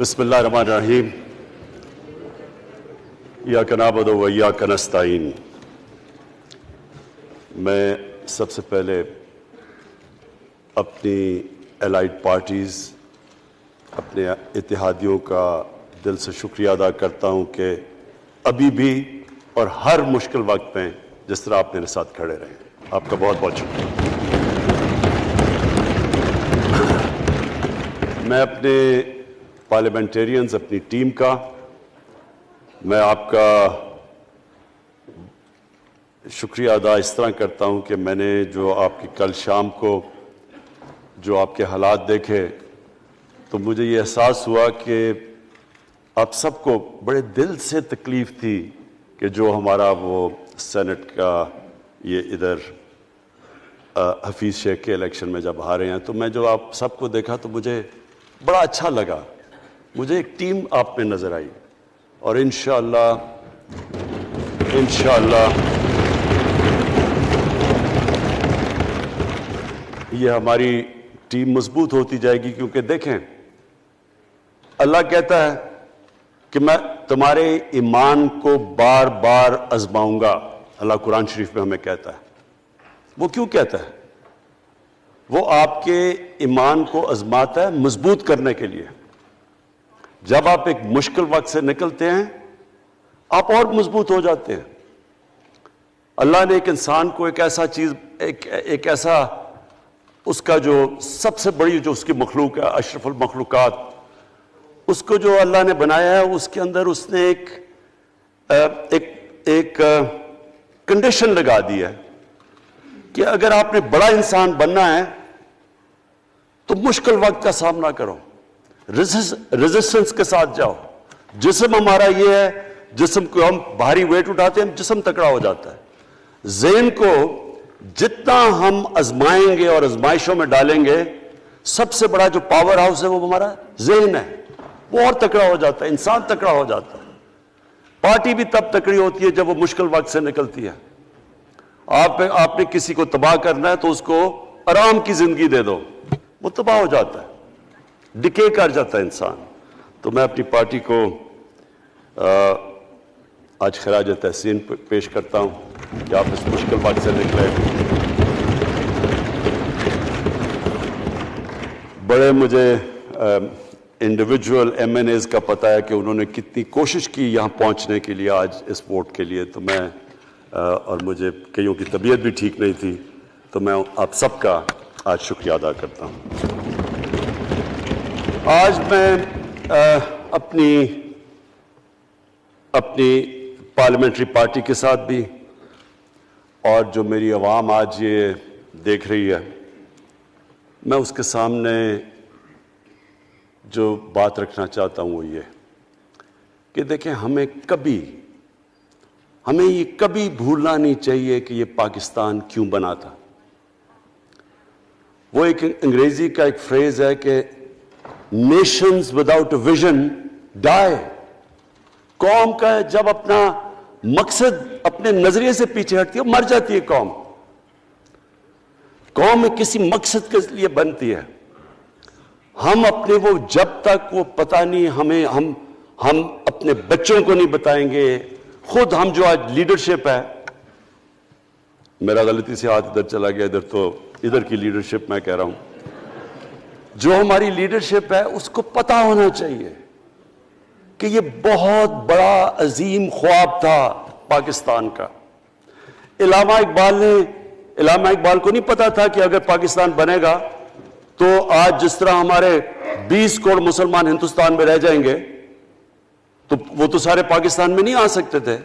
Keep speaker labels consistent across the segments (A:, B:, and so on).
A: بسم اللہ الرحمن الرحیم ایاک نعبد و ایاک نستعین۔ میں سب سے پہلے اپنی الائڈ پارٹیز، اپنے اتحادیوں کا دل سے شکریہ ادا کرتا ہوں کہ ابھی بھی اور ہر مشکل وقت میں جس طرح آپ میرے ساتھ کھڑے رہے، آپ کا بہت بہت شکریہ۔ میں اپنے پارلیمنٹیرینز، اپنی ٹیم کا، میں آپ کا شکریہ ادا اس طرح کرتا ہوں کہ میں نے جو آپ کی کل شام کو جو آپ کے حالات دیکھے تو مجھے یہ احساس ہوا کہ آپ سب کو بڑے دل سے تکلیف تھی کہ جو ہمارا وہ سینٹ کا یہ ادھر حفیظ شیخ کے الیکشن میں جب ہارے ہیں، تو میں جو آپ سب کو دیکھا تو مجھے بڑا اچھا لگا، مجھے ایک ٹیم آپ میں نظر آئی، اور انشاءاللہ یہ ہماری ٹیم مضبوط ہوتی جائے گی، کیونکہ دیکھیں اللہ کہتا ہے کہ میں تمہارے ایمان کو بار بار آزماؤں گا۔ اللہ قرآن شریف میں ہمیں کہتا ہے۔ وہ کیوں کہتا ہے؟ وہ آپ کے ایمان کو آزماتا ہے مضبوط کرنے کے لیے۔ جب آپ ایک مشکل وقت سے نکلتے ہیں آپ اور مضبوط ہو جاتے ہیں۔ اللہ نے ایک انسان کو ایک ایسا چیز، ایک ایسا اس کا جو سب سے بڑی جو اس کی مخلوق ہے، اشرف المخلوقات، اس کو جو اللہ نے بنایا ہے، اس کے اندر اس نے ایک کنڈیشن لگا دی ہے کہ اگر آپ نے بڑا انسان بننا ہے تو مشکل وقت کا سامنا کرو، ریزسٹنس کے ساتھ جاؤ۔ جسم ہمارا یہ ہے، جسم کو ہم بھاری ویٹ اٹھاتے ہیں، جسم تکڑا ہو جاتا ہے۔ ذہن کو جتنا ہم آزمائیں گے اور آزمائشوں میں ڈالیں گے، سب سے بڑا جو پاور ہاؤس ہے وہ ہمارا ذہن ہے، وہ اور تکڑا ہو جاتا ہے، انسان تکڑا ہو جاتا ہے۔ پارٹی بھی تب تکڑی ہوتی ہے جب وہ مشکل وقت سے نکلتی ہے۔ آپ نے کسی کو تباہ کرنا ہے تو اس کو آرام کی زندگی دے دو، وہ تباہ ہو جاتا ہے، ڈکے کر جاتا ہے انسان۔ تو میں اپنی پارٹی کو آج خراج تحسین پیش کرتا ہوں کہ آپ اس مشکل وقت سے نکلے۔ بڑے مجھے انڈیویجول ایم این ایز کا پتہ ہے کہ انہوں نے کتنی کوشش کی یہاں پہنچنے کے لیے، آج اس ووٹ کے لیے، تو میں اور مجھے کئیوں کی طبیعت بھی ٹھیک نہیں تھی، تو میں آپ سب کا آج شکریہ ادا کرتا ہوں۔ آج میں اپنی پارلیمنٹری پارٹی کے ساتھ بھی، اور جو میری عوام آج یہ دیکھ رہی ہے، میں اس کے سامنے جو بات رکھنا چاہتا ہوں وہ یہ کہ دیکھیں ہمیں یہ کبھی بھولنا نہیں چاہیے کہ یہ پاکستان کیوں بنا تھا۔ وہ ایک انگریزی کا ایک فریز ہے کہ نیشنز وداؤٹ اے ویژن ڈائی۔ قوم کا جب اپنا مقصد اپنے نظریے سے پیچھے ہٹتی ہے مر جاتی ہے قوم۔ قوم کسی مقصد کے لیے بنتی ہے۔ ہم اپنے وہ جب تک وہ پتہ نہیں ہم اپنے بچوں کو نہیں بتائیں گے، خود ہم جو آج لیڈرشپ ہے، میرا غلطی سے ہاتھ ادھر چلا گیا، ادھر کی لیڈرشپ میں کہہ رہا ہوں، جو ہماری لیڈرشپ ہے اس کو پتہ ہونا چاہیے کہ یہ بہت بڑا عظیم خواب تھا پاکستان کا۔ علامہ اقبال کو نہیں پتا تھا کہ اگر پاکستان بنے گا تو آج جس طرح ہمارے 20 کروڑ مسلمان ہندوستان میں رہ جائیں گے تو وہ تو سارے پاکستان میں نہیں آ سکتے تھے۔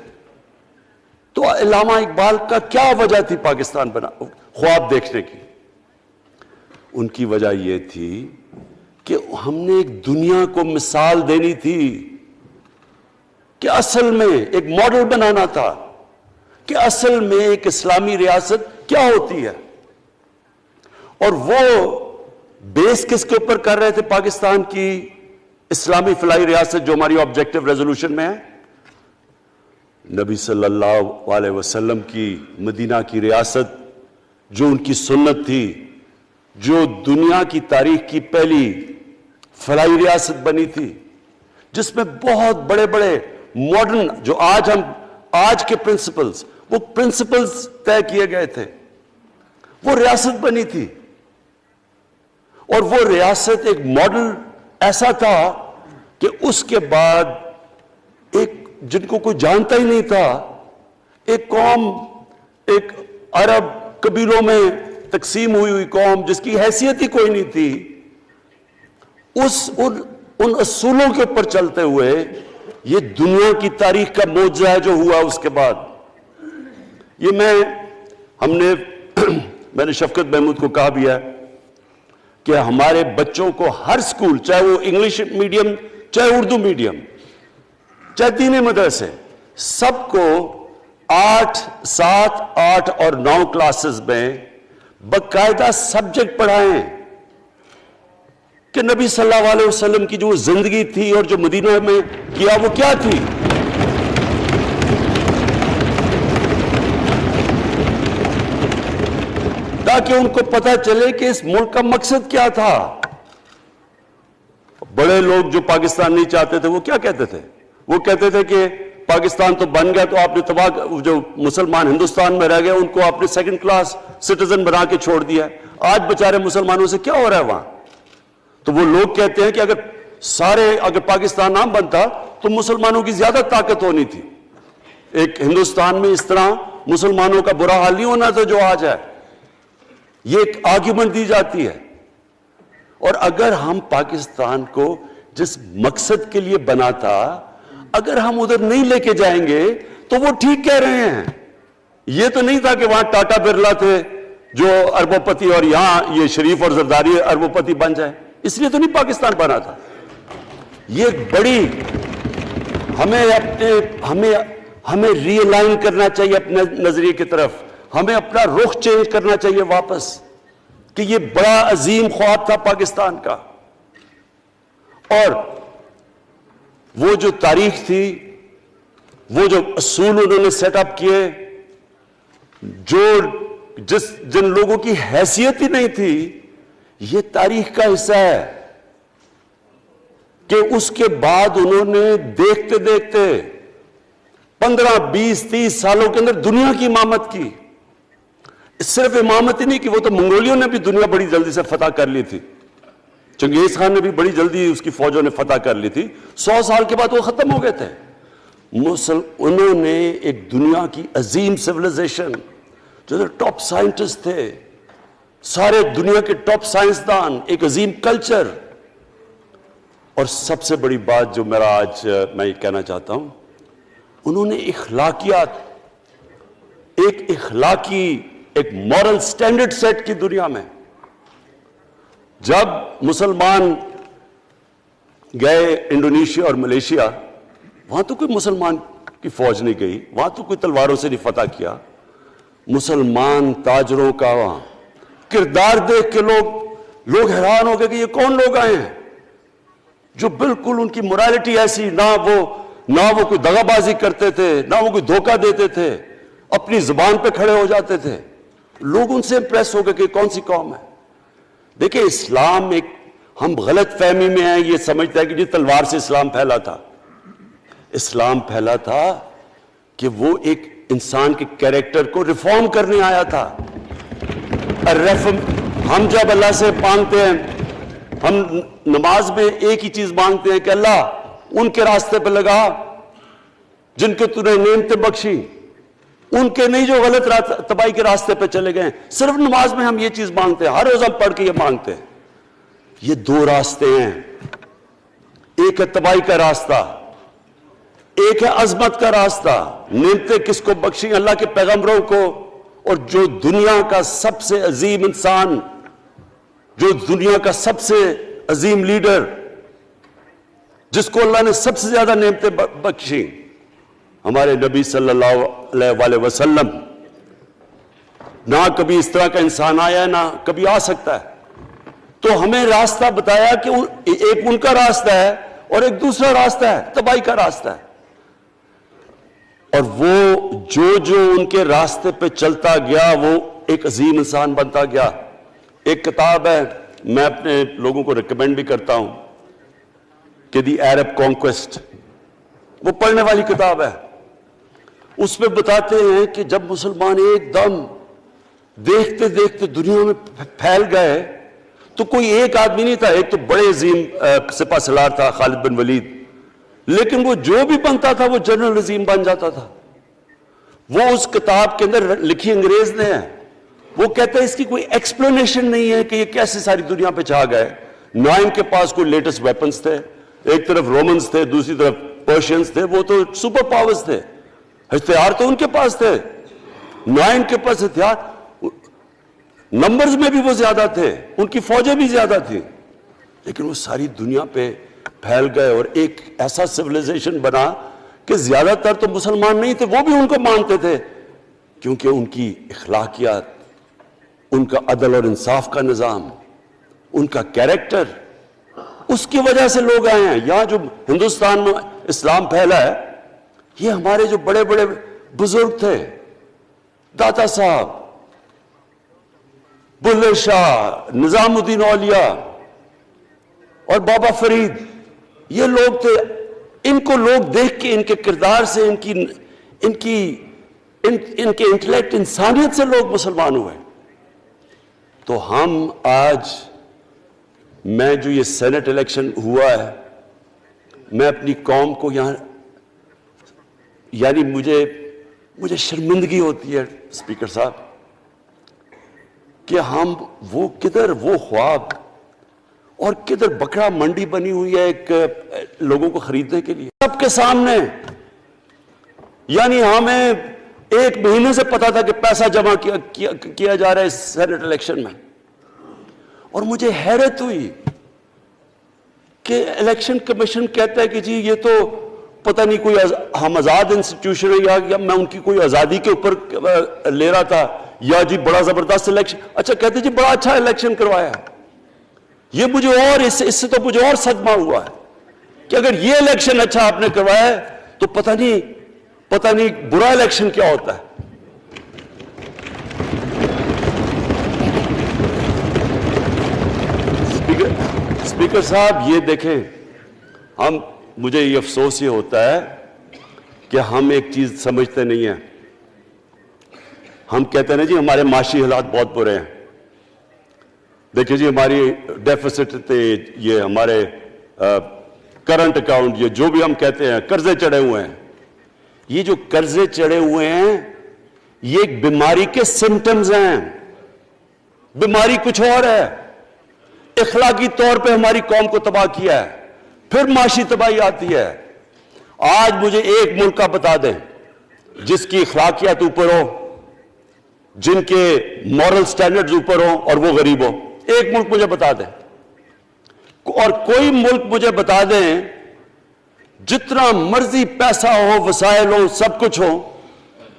A: تو علامہ اقبال کا کیا وجہ تھی پاکستان خواب دیکھنے کی؟ ان کی وجہ یہ تھی کہ ہم نے ایک دنیا کو مثال دینی تھی، کہ اصل میں ایک ماڈل بنانا تھا کہ اصل میں ایک اسلامی ریاست کیا ہوتی ہے۔ اور وہ بیس کس کے اوپر کر رہے تھے پاکستان کی اسلامی فلاحی ریاست جو ہماری آبجیکٹو ریزولوشن میں ہے؟ نبی صلی اللہ علیہ وسلم کی مدینہ کی ریاست، جو ان کی سنت تھی، جو دنیا کی تاریخ کی پہلی فلاحی ریاست بنی تھی، جس میں بہت بڑے بڑے ماڈرن جو آج کے پرنسپلز، وہ پرنسپلز طے کیے گئے تھے. وہ ریاست بنی تھی، اور وہ ریاست ایک ماڈل ایسا تھا کہ اس کے بعد ایک جن کو کوئی جانتا ہی نہیں تھا، ایک قوم، ایک عرب قبیلوں میں تقسیم ہوئی قوم جس کی حیثیت ہی کوئی نہیں تھی، ان اصولوں کے اوپر چلتے ہوئے یہ دنیا کی تاریخ کا معجزہ ہے جو ہوا اس کے بعد. یہ میں نے شفقت محمود کو کہا بھی ہے کہ ہمارے بچوں کو ہر سکول، چاہے وہ انگلش میڈیم، چاہے اردو میڈیم، چاہے دینی مدرسے، سب کو 8، 7، 8 اور 9 کلاسز میں باقاعدہ سبجیکٹ پڑھائیں کہ نبی صلی اللہ علیہ وسلم کی جو زندگی تھی اور جو مدینہ میں کیا وہ کیا تھی. تاکہ ان کو پتہ چلے کہ اس ملک کا مقصد کیا تھا. بڑے لوگ جو پاکستان نہیں چاہتے تھے وہ کیا کہتے تھے؟ وہ کہتے تھے کہ پاکستان تو بن گیا تو آپ نے تباہ، جو مسلمان ہندوستان میں رہ گئے ان کو آپ نے سیکنڈ کلاس سٹیزن بنا کے چھوڑ دیا. آج بیچارے مسلمانوں سے کیا ہو رہا ہے وہاں؟ تو وہ لوگ کہتے ہیں کہ اگر پاکستان نہ بنتا تو مسلمانوں کی زیادہ طاقت ہونی تھی. ایک ہندوستان میں اس طرح مسلمانوں کا برا حال نہیں ہونا تھا جو آج ہے. یہ ایک آرگیومنٹ دی جاتی ہے. اور اگر ہم پاکستان کو جس مقصد کے لیے بنا تھا اگر ہم ادھر نہیں لے کے جائیں گے تو وہ ٹھیک کہہ رہے ہیں. یہ تو نہیں تھا کہ وہاں ٹاٹا برلا تھے جو اربوں پتی اور یہاں یہ شریف اور زرداری اربوں پتی بن جائیں. اس لیے تو نہیں پاکستان بنا تھا. یہ بڑی ہمیں ری الائن کرنا چاہیے اپنے نظریے کی طرف. ہمیں اپنا رخ چینج کرنا چاہیے واپس کہ یہ بڑا عظیم خواب تھا پاکستان کا. اور وہ جو تاریخ تھی، وہ جو اصول انہوں نے سیٹ اپ کیے، جن لوگوں کی حیثیت ہی نہیں تھی، یہ تاریخ کا حصہ ہے کہ اس کے بعد انہوں نے دیکھتے دیکھتے 15، 20، 30 سالوں کے اندر دنیا کی امامت کی. صرف امامت ہی نہیں کہ وہ تو منگولیوں نے بھی دنیا بڑی جلدی سے فتح کر لی تھی. چنگیز خان نے بھی بڑی جلدی اس کی فوجوں نے فتح کر لی تھی. 100 سال کے بعد وہ ختم ہو گئے تھے. انہوں نے ایک دنیا کی عظیم سیولائزیشن، جو ٹاپ سائنٹسٹ تھے، سارے دنیا کے ٹاپ سائنسدان، ایک عظیم کلچر. اور سب سے بڑی بات جو میں یہ کہنا چاہتا ہوں، انہوں نے اخلاقیات، ایک مورل سٹینڈرڈ سیٹ کی دنیا میں. جب مسلمان گئے انڈونیشیا اور ملیشیا، وہاں تو کوئی مسلمان کی فوج نہیں گئی، وہاں تو کوئی تلواروں سے نہیں فتح کیا. مسلمان تاجروں کا وہاں کردار دیکھ کے لوگ حیران ہو گئے کہ یہ کون لوگ آئے ہیں جو بالکل ان کی مورالٹی ایسی، نہ وہ کوئی دغا بازی کرتے تھے، نہ وہ کوئی دھوکہ دیتے تھے، اپنی زبان پہ کھڑے ہو جاتے تھے. لوگ ان سے امپریس ہو گئے کہ کون سی قوم ہے. دیکھیں اسلام ہم غلط فہمی میں ہیں، یہ سمجھتا ہے کہ جی تلوار سے اسلام پھیلا تھا. اسلام پھیلا تھا کہ وہ ایک انسان کے کیریکٹر کو ریفارم کرنے آیا تھا. ہم جب اللہ سے مانگتے ہیں، ہم نماز میں ایک ہی چیز مانگتے ہیں کہ اللہ ان کے راستے پہ لگا جن کو تو نے نعمتیں بخشی، ان کے نہیں جو غلط تباہی کے راستے پہ چلے گئے. صرف نماز میں ہم یہ چیز مانگتے ہیں، ہر روز ہم پڑھ کے یہ مانگتے ہیں. یہ 2 راستے ہیں، ایک ہے تباہی کا راستہ، ایک ہے عظمت کا راستہ. نعمتیں کس کو بخشیں؟ اللہ کے پیغمبروں کو. اور جو دنیا کا سب سے عظیم انسان، جو دنیا کا سب سے عظیم لیڈر، جس کو اللہ نے سب سے زیادہ نعمتیں بخشیں، ہمارے نبی صلی اللہ علیہ وسلم. نہ کبھی اس طرح کا انسان آیا ہے، نہ کبھی آ سکتا ہے. تو ہمیں راستہ بتایا کہ ایک ان کا راستہ ہے اور ایک دوسرا راستہ ہے، تباہی کا راستہ ہے. اور وہ جو ان کے راستے پہ چلتا گیا وہ ایک عظیم انسان بنتا گیا. ایک کتاب ہے، میں اپنے لوگوں کو ریکمینڈ بھی کرتا ہوں کہ دی عرب کانکویسٹ، وہ پڑھنے والی کتاب ہے. اس میں بتاتے ہیں کہ جب مسلمان ایک دم دیکھتے دیکھتے دنیا میں پھیل گئے تو کوئی ایک آدمی نہیں تھا. ایک تو بڑے عظیم سپہ سالار تھا خالد بن ولید، لیکن وہ جو بھی بنتا تھا وہ جنرل عظیم بن جاتا تھا. وہ اس کتاب کے اندر لکھی انگریز نے ہے. وہ کہتے ہیں اس کی کوئی ایکسپلینیشن نہیں ہے کہ یہ کیسے ساری دنیا پہ چھا گئے. نہ ان کے پاس کوئی لیٹسٹ ویپنز تھے، ایک طرف رومنز تھے، دوسری طرف پرشینز تھے، وہ تو سپر پاورز تھے، ہتھیار تو ان کے پاس تھے. نہ ان کے پاس ہتھیار، نمبرز میں بھی وہ زیادہ تھے، ان کی فوجیں بھی زیادہ تھیں، لیکن وہ ساری دنیا پہ پھیل گئے اور ایک ایسا سویلائزیشن بنا کہ زیادہ تر تو مسلمان نہیں تھے، وہ بھی ان کو مانتے تھے، کیونکہ ان کی اخلاقیات، ان کا عدل اور انصاف کا نظام، ان کا کیریکٹر، اس کی وجہ سے لوگ آئے ہیں. یہاں جو ہندوستان میں اسلام پھیلا ہے، یہ ہمارے جو بڑے بڑے بزرگ تھے، داتا صاحب، بلے شاہ، نظام الدین اولیاء اور بابا فرید، یہ لوگ تھے. ان کو لوگ دیکھ کے، ان کے کردار سے، ان کے انٹلیکٹ، انسانیت سے لوگ مسلمان ہوئے. تو ہم آج، میں جو یہ سینٹ الیکشن ہوا ہے، میں اپنی قوم کو یہاں، یعنی مجھے شرمندگی ہوتی ہے اسپیکر صاحب کہ ہم وہ کدھر وہ خواب اور کدھر بکرا منڈی بنی ہوئی ہے ایک لوگوں کو خریدنے کے لیے سب کے سامنے. یعنی ہمیں ایک مہینے سے پتا تھا کہ پیسہ جمع کیا جا رہا ہے اس سینٹ الیکشن میں، اور مجھے حیرت ہوئی کہ الیکشن کمیشن کہتا ہے کہ جی یہ تو پتہ نہیں کوئی ہم آزاد انسٹیٹیوشن ہے یا میں ان کی کوئی آزادی کے اوپر لے رہا تھا، یا جی بڑا زبردست الیکشن. اچھا کہتے جی بڑا اچھا الیکشن کروایا. یہ مجھے اور اس سے تو مجھے اور صدمہ ہوا ہے کہ اگر یہ الیکشن اچھا آپ نے کروایا ہے تو پتہ نہیں برا الیکشن کیا ہوتا ہے. اسپیکر صاحب یہ دیکھیں، مجھے یہ افسوس یہ ہوتا ہے کہ ہم ایک چیز سمجھتے نہیں ہیں. ہم کہتے ہیں نا جی ہمارے معاشی حالات بہت برے ہیں. دیکھیں جی ہماری ڈیفیسٹ تھے، یہ ہمارے کرنٹ اکاؤنٹ، یہ جو بھی ہم کہتے ہیں، قرضے چڑھے ہوئے ہیں. یہ جو قرضے چڑھے ہوئے ہیں یہ ایک بیماری کے سمٹمز ہیں. بیماری کچھ اور ہے. اخلاقی طور پہ ہماری قوم کو تباہ کیا ہے، پھر معاشی تباہی آتی ہے. آج مجھے ایک ملک کا بتا دیں جس کی اخلاقیات اوپر ہو، جن کے مورل سٹینڈرڈز اوپر ہوں اور وہ غریب ہو. ایک ملک مجھے بتا دیں، اور کوئی ملک مجھے بتا دیں جتنا مرضی پیسہ ہو، وسائل ہو، سب کچھ ہو،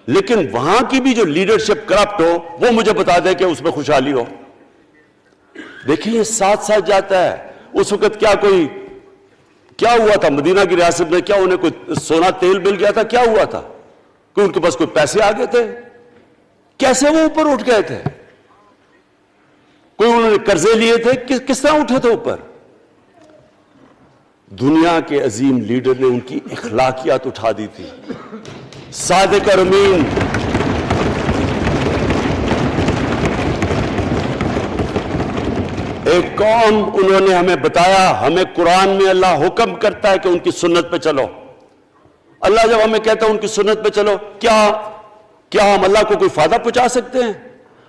A: لیکن وہاں کی بھی جو لیڈرشپ کرپٹ ہو، وہ مجھے بتا دیں کہ اس میں خوشحالی ہو. دیکھیں یہ ساتھ ساتھ جاتا ہے. اس وقت کیا ہوا تھا مدینہ کی ریاست میں؟ کیا انہیں کوئی سونا تیل مل گیا تھا؟ کیا ہوا تھا؟ کوئی ان کے پاس کوئی پیسے آ گئے تھے؟ کیسے وہ اوپر اٹھ گئے تھے؟ کوئی انہوں نے قرضے لیے تھے؟ کس طرح اٹھے تھے اوپر؟ دنیا کے عظیم لیڈر نے ان کی اخلاقیات اٹھا دی تھی. صادق اور امین، ایک قوم، انہوں نے ہمیں بتایا. ہمیں قرآن میں اللہ حکم کرتا ہے کہ ان کی سنت پہ چلو. اللہ جب ہمیں کہتا ہے ان کی سنت پہ چلو، کیا ہم اللہ کو کوئی فائدہ پہنچا سکتے ہیں؟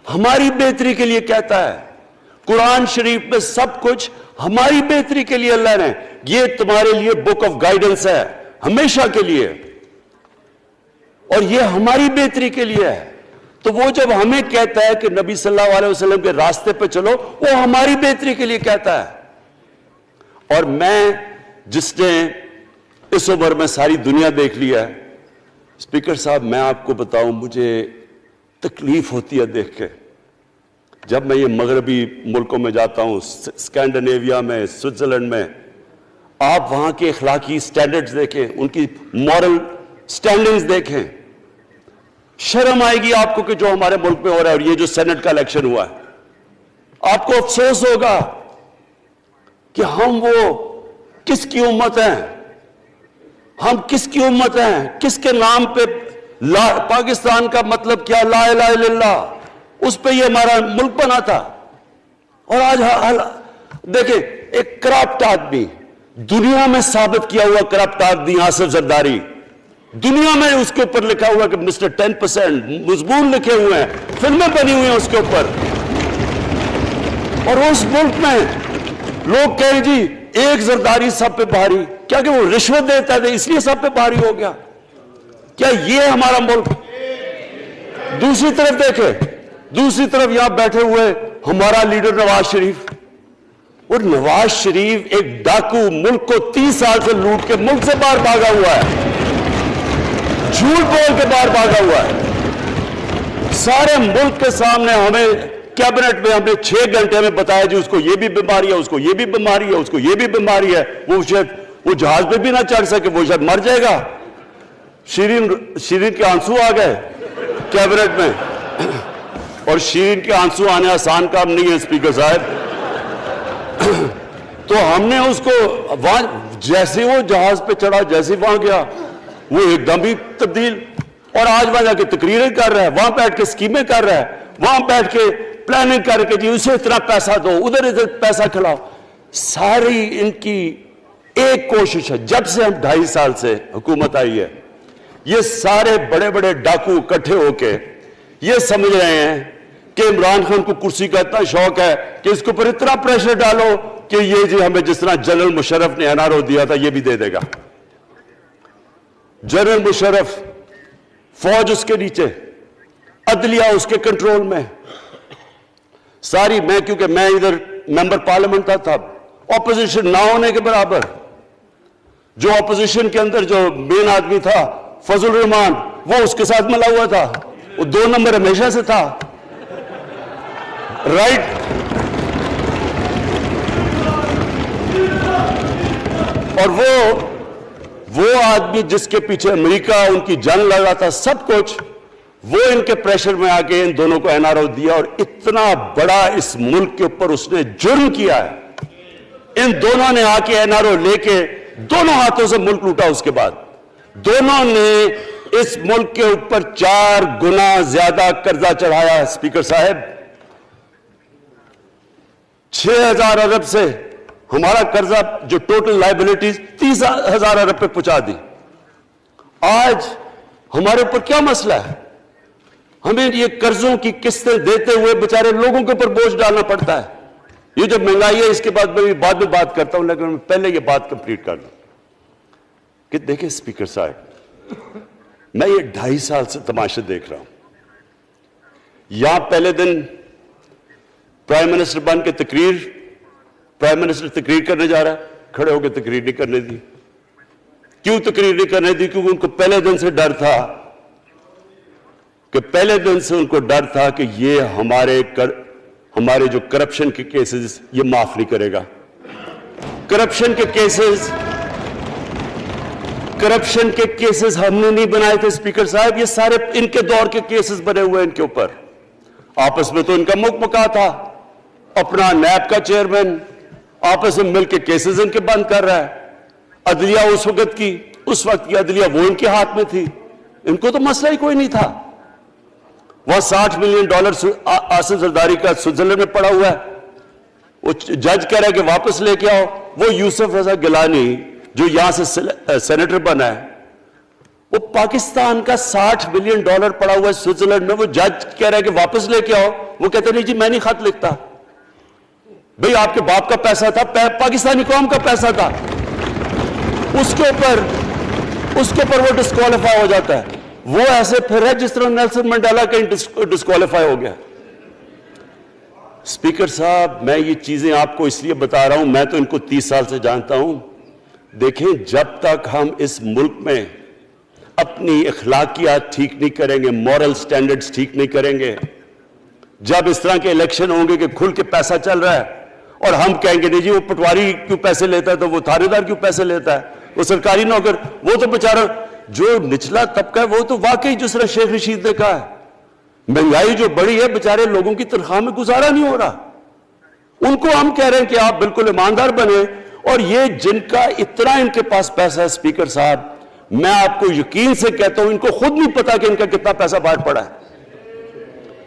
A: ہماری بہتری کے لیے کہتا ہے. قرآن شریف میں سب کچھ ہماری بہتری کے لیے اللہ نے، یہ تمہارے لیے بک آف گائیڈنس ہے ہمیشہ کے لیے، اور یہ ہماری بہتری کے لیے ہے. تو وہ جب ہمیں کہتا ہے کہ نبی صلی اللہ علیہ وسلم کے راستے پہ چلو، وہ ہماری بہتری کے لیے کہتا ہے. اور میں جس نے اس عمر میں ساری دنیا دیکھ لیا ہے، اسپیکر صاحب میں آپ کو بتاؤں، مجھے تکلیف ہوتی ہے دیکھ کے. جب میں یہ مغربی ملکوں میں جاتا ہوں، اسکینڈینیویا میں، سوئٹزرلینڈ میں، آپ وہاں کے اخلاقی سٹینڈرڈز دیکھیں، ان کی مورل سٹینڈنگز دیکھیں، شرم آئے گی آپ کو کہ جو ہمارے ملک میں ہو رہا ہے. اور یہ جو سینٹ کا الیکشن ہوا ہے، آپ کو افسوس ہوگا کہ ہم وہ کس کی امت ہیں ہم؟ کس کی امت ہیں؟ کس کے نام پہ پاکستان کا مطلب کیا؟ لا الہ الا اللہ، اس پہ یہ ہمارا ملک بنا تھا۔ اور آج دیکھیں ایک کرپٹ آدمی، دنیا میں ثابت کیا ہوا کرپٹ آدمی آصف زرداری، دنیا میں اس کے اوپر لکھا ہوا کہ مسٹر 10%، مضمون لکھے ہوئے ہیں، فلمیں بنی ہوئی ہیں اس کے اوپر، اور اس ملک میں لوگ کہیں جی ایک زرداری سب پہ بھاری، کیا کہ وہ رشوت دیتا ہے اس لیے سب پہ بھاری ہو گیا؟ کیا یہ ہمارا ملک؟ دوسری طرف دیکھیں، دوسری طرف یہاں بیٹھے ہوئے ہمارا لیڈر نواز شریف، اور نواز شریف ایک ڈاکو، ملک کو 30 سال سے لوٹ کے ملک سے باہر بھاگا ہوا ہے، جھوٹ بول کے باہر بھاگا ہوا ہے، سارے ملک کے سامنے ہمیں کیبنٹ میں ہم نے 6 گھنٹے میں بتایا جی اس کو یہ بھی بیماری ہے، اس کو یہ بھی بیماری ہے، اس کو یہ بھی بیماری ہے، وہ شاید وہ جہاز پہ بھی نہ چڑھ سکے، وہ شاید مر جائے گا۔ شیرین کے آنسو آ گئے کیبنٹ میں، اور شیرین کے آنسو آنے آسان کام نہیں ہے اسپیکر صاحب۔ تو ہم نے اس کو وہاں جیسے وہ جہاز پہ چڑھا، جیسے وہاں گیا وہ ایک دم ہی تبدیل، اور آج وہاں جا کے تقریریں کر رہا ہے، وہاں بیٹھ کے اسکیمیں کر رہا ہے، وہاں بیٹھ کے پلاننگ کر کے جی اسے اتنا پیسہ دو، ادھر پیسہ کھلاؤ۔ ساری ان کی ایک کوشش ہے، جب سے ہم 2.5 سال سے حکومت آئی ہے، یہ سارے بڑے بڑے ڈاکو اکٹھے ہو کے یہ سمجھ رہے ہیں کہ عمران خان کو کرسی کا اتنا شوق ہے کہ اس کے اوپر اتنا پریشر ڈالو کہ یہ جی ہمیں جس طرح جنرل مشرف نے NRO دیا تھا یہ بھی دے دے گا۔ جنرل مشرف، فوج اس کے نیچے، عدلیہ اس کے کنٹرول میں، ساری میں کیونکہ میں ادھر ممبر پارلیمنٹ تھا، اپوزیشن نہ ہونے کے برابر، جو اپوزیشن کے اندر جو مین آدمی تھا فضل الرحمان، وہ اس کے ساتھ ملا ہوا تھا، وہ 2 نمبر ہمیشہ سے تھا، رائٹ۔ اور وہ آدمی جس کے پیچھے امریکہ ان کی جنگ لڑا تھا، سب کچھ، وہ ان کے پریشر میں آ کے ان دونوں کو NRO دیا، اور اتنا بڑا اس ملک کے اوپر اس نے جرم کیا ہے۔ ان دونوں نے آ کے NRO لے کے دونوں ہاتھوں سے ملک لوٹا، اس کے بعد دونوں نے اس ملک کے اوپر 4 گنا زیادہ قرضہ چڑھایا۔ اسپیکر صاحب 6,000 ارب سے ہمارا قرضہ جو ٹوٹل لائبلٹیز 30,000 ارب پہ پہنچا دی۔ آج ہمارے اوپر کیا مسئلہ ہے؟ ہمیں یہ قرضوں کی قسطیں دیتے ہوئے بیچارے لوگوں کے اوپر بوجھ ڈالنا پڑتا ہے۔ یہ جو مہنگائی ہے اس کے بعد میں بعد میں بات کرتا ہوں، لیکن میں پہلے یہ بات کمپلیٹ کر لوں کہ دیکھیں اسپیکر صاحب، میں یہ 2.5 سال سے تماشا دیکھ رہا ہوں۔ یہاں پہلے دن پرائم منسٹر بن کے پرائم منسٹر تقریر کرنے جا رہا ہے، کھڑے ہو کے تقریر نہیں کرنے دی۔ کیوں تقریر نہیں کرنے دی؟ کیونکہ ان کو پہلے دن سے ڈر تھا کہ یہ ہمارے جو کرپشن کے کیسز یہ معاف نہیں کرے گا۔ کرپشن کے کیسز ہم نے نہیں بنائے تھے اسپیکر صاحب، یہ سارے ان کے دور کے کیسز بنے ہوئے ان کے اوپر۔ آپس میں تو ان کا مکمکا تھا، اپنا نیب کا چیئرمین آپس میں مل کے کیسز ان کے بند کر رہا ہے۔ عدلیہ اس وقت کی عدلیہ وہ ان کے ہاتھ میں تھی، ان کو تو مسئلہ ہی کوئی نہیں تھا۔ وہ $60 ملین آصف زرداری کا سوئٹزرلینڈ میں پڑا ہوا ہے، وہ جج کہہ رہا ہے کہ واپس لے کے آؤ۔ وہ یوسف رضا گیلانی جو یہاں سے سینیٹر بنا ہے، وہ پاکستان کا $60 ملین پڑا ہوا ہے سوئٹزرلینڈ میں، وہ جج کہہ رہا ہے کہ واپس لے کے آؤ، وہ کہتے نہیں جی میں نہیں خط لکھتا۔ بھئی آپ کے باپ کا پیسہ تھا، پاکستانی قوم کا پیسہ تھا، اس کے اوپر وہ ڈسکوالیفائی ہو جاتا ہے۔ وہ ایسے پھر ہے جس طرح نیلسن منڈیلا کہیں ڈسکوالیفائی ہو گیا۔ اسپیکر صاحب میں یہ چیزیں آپ کو اس لیے بتا رہا ہوں، میں تو ان کو 30 سال سے جانتا ہوں۔ دیکھیں جب تک ہم اس ملک میں اپنی اخلاقیات ٹھیک نہیں کریں گے، مورل سٹینڈرڈز ٹھیک نہیں کریں گے، جب اس طرح کے الیکشن ہوں گے کہ کھل کے پیسہ چل رہا ہے اور ہم کہیں گے نہیں جی وہ پٹواری کیوں پیسے لیتا ہے، تو وہ تھانے دار کیوں پیسے لیتا ہے، وہ سرکاری نوکر، وہ تو بیچارہ جو نچلا طبقہ ہے وہ تو واقعی جس طرح شیخ رشید نے کہا ہے مہنگائی جو بڑی ہے، بیچارے لوگوں کی تنخواہ میں گزارا نہیں ہو رہا۔ ان کو ہم کہہ رہے ہیں کہ آپ بالکل ایماندار بنے اور یہ جن کا اتنا ان کے پاس پیسہ ہے اسپیکر صاحب، میں آپ کو یقین سے کہتا ہوں ان کو خود نہیں پتا کہ ان کا کتنا پیسہ باہر پڑا ہے۔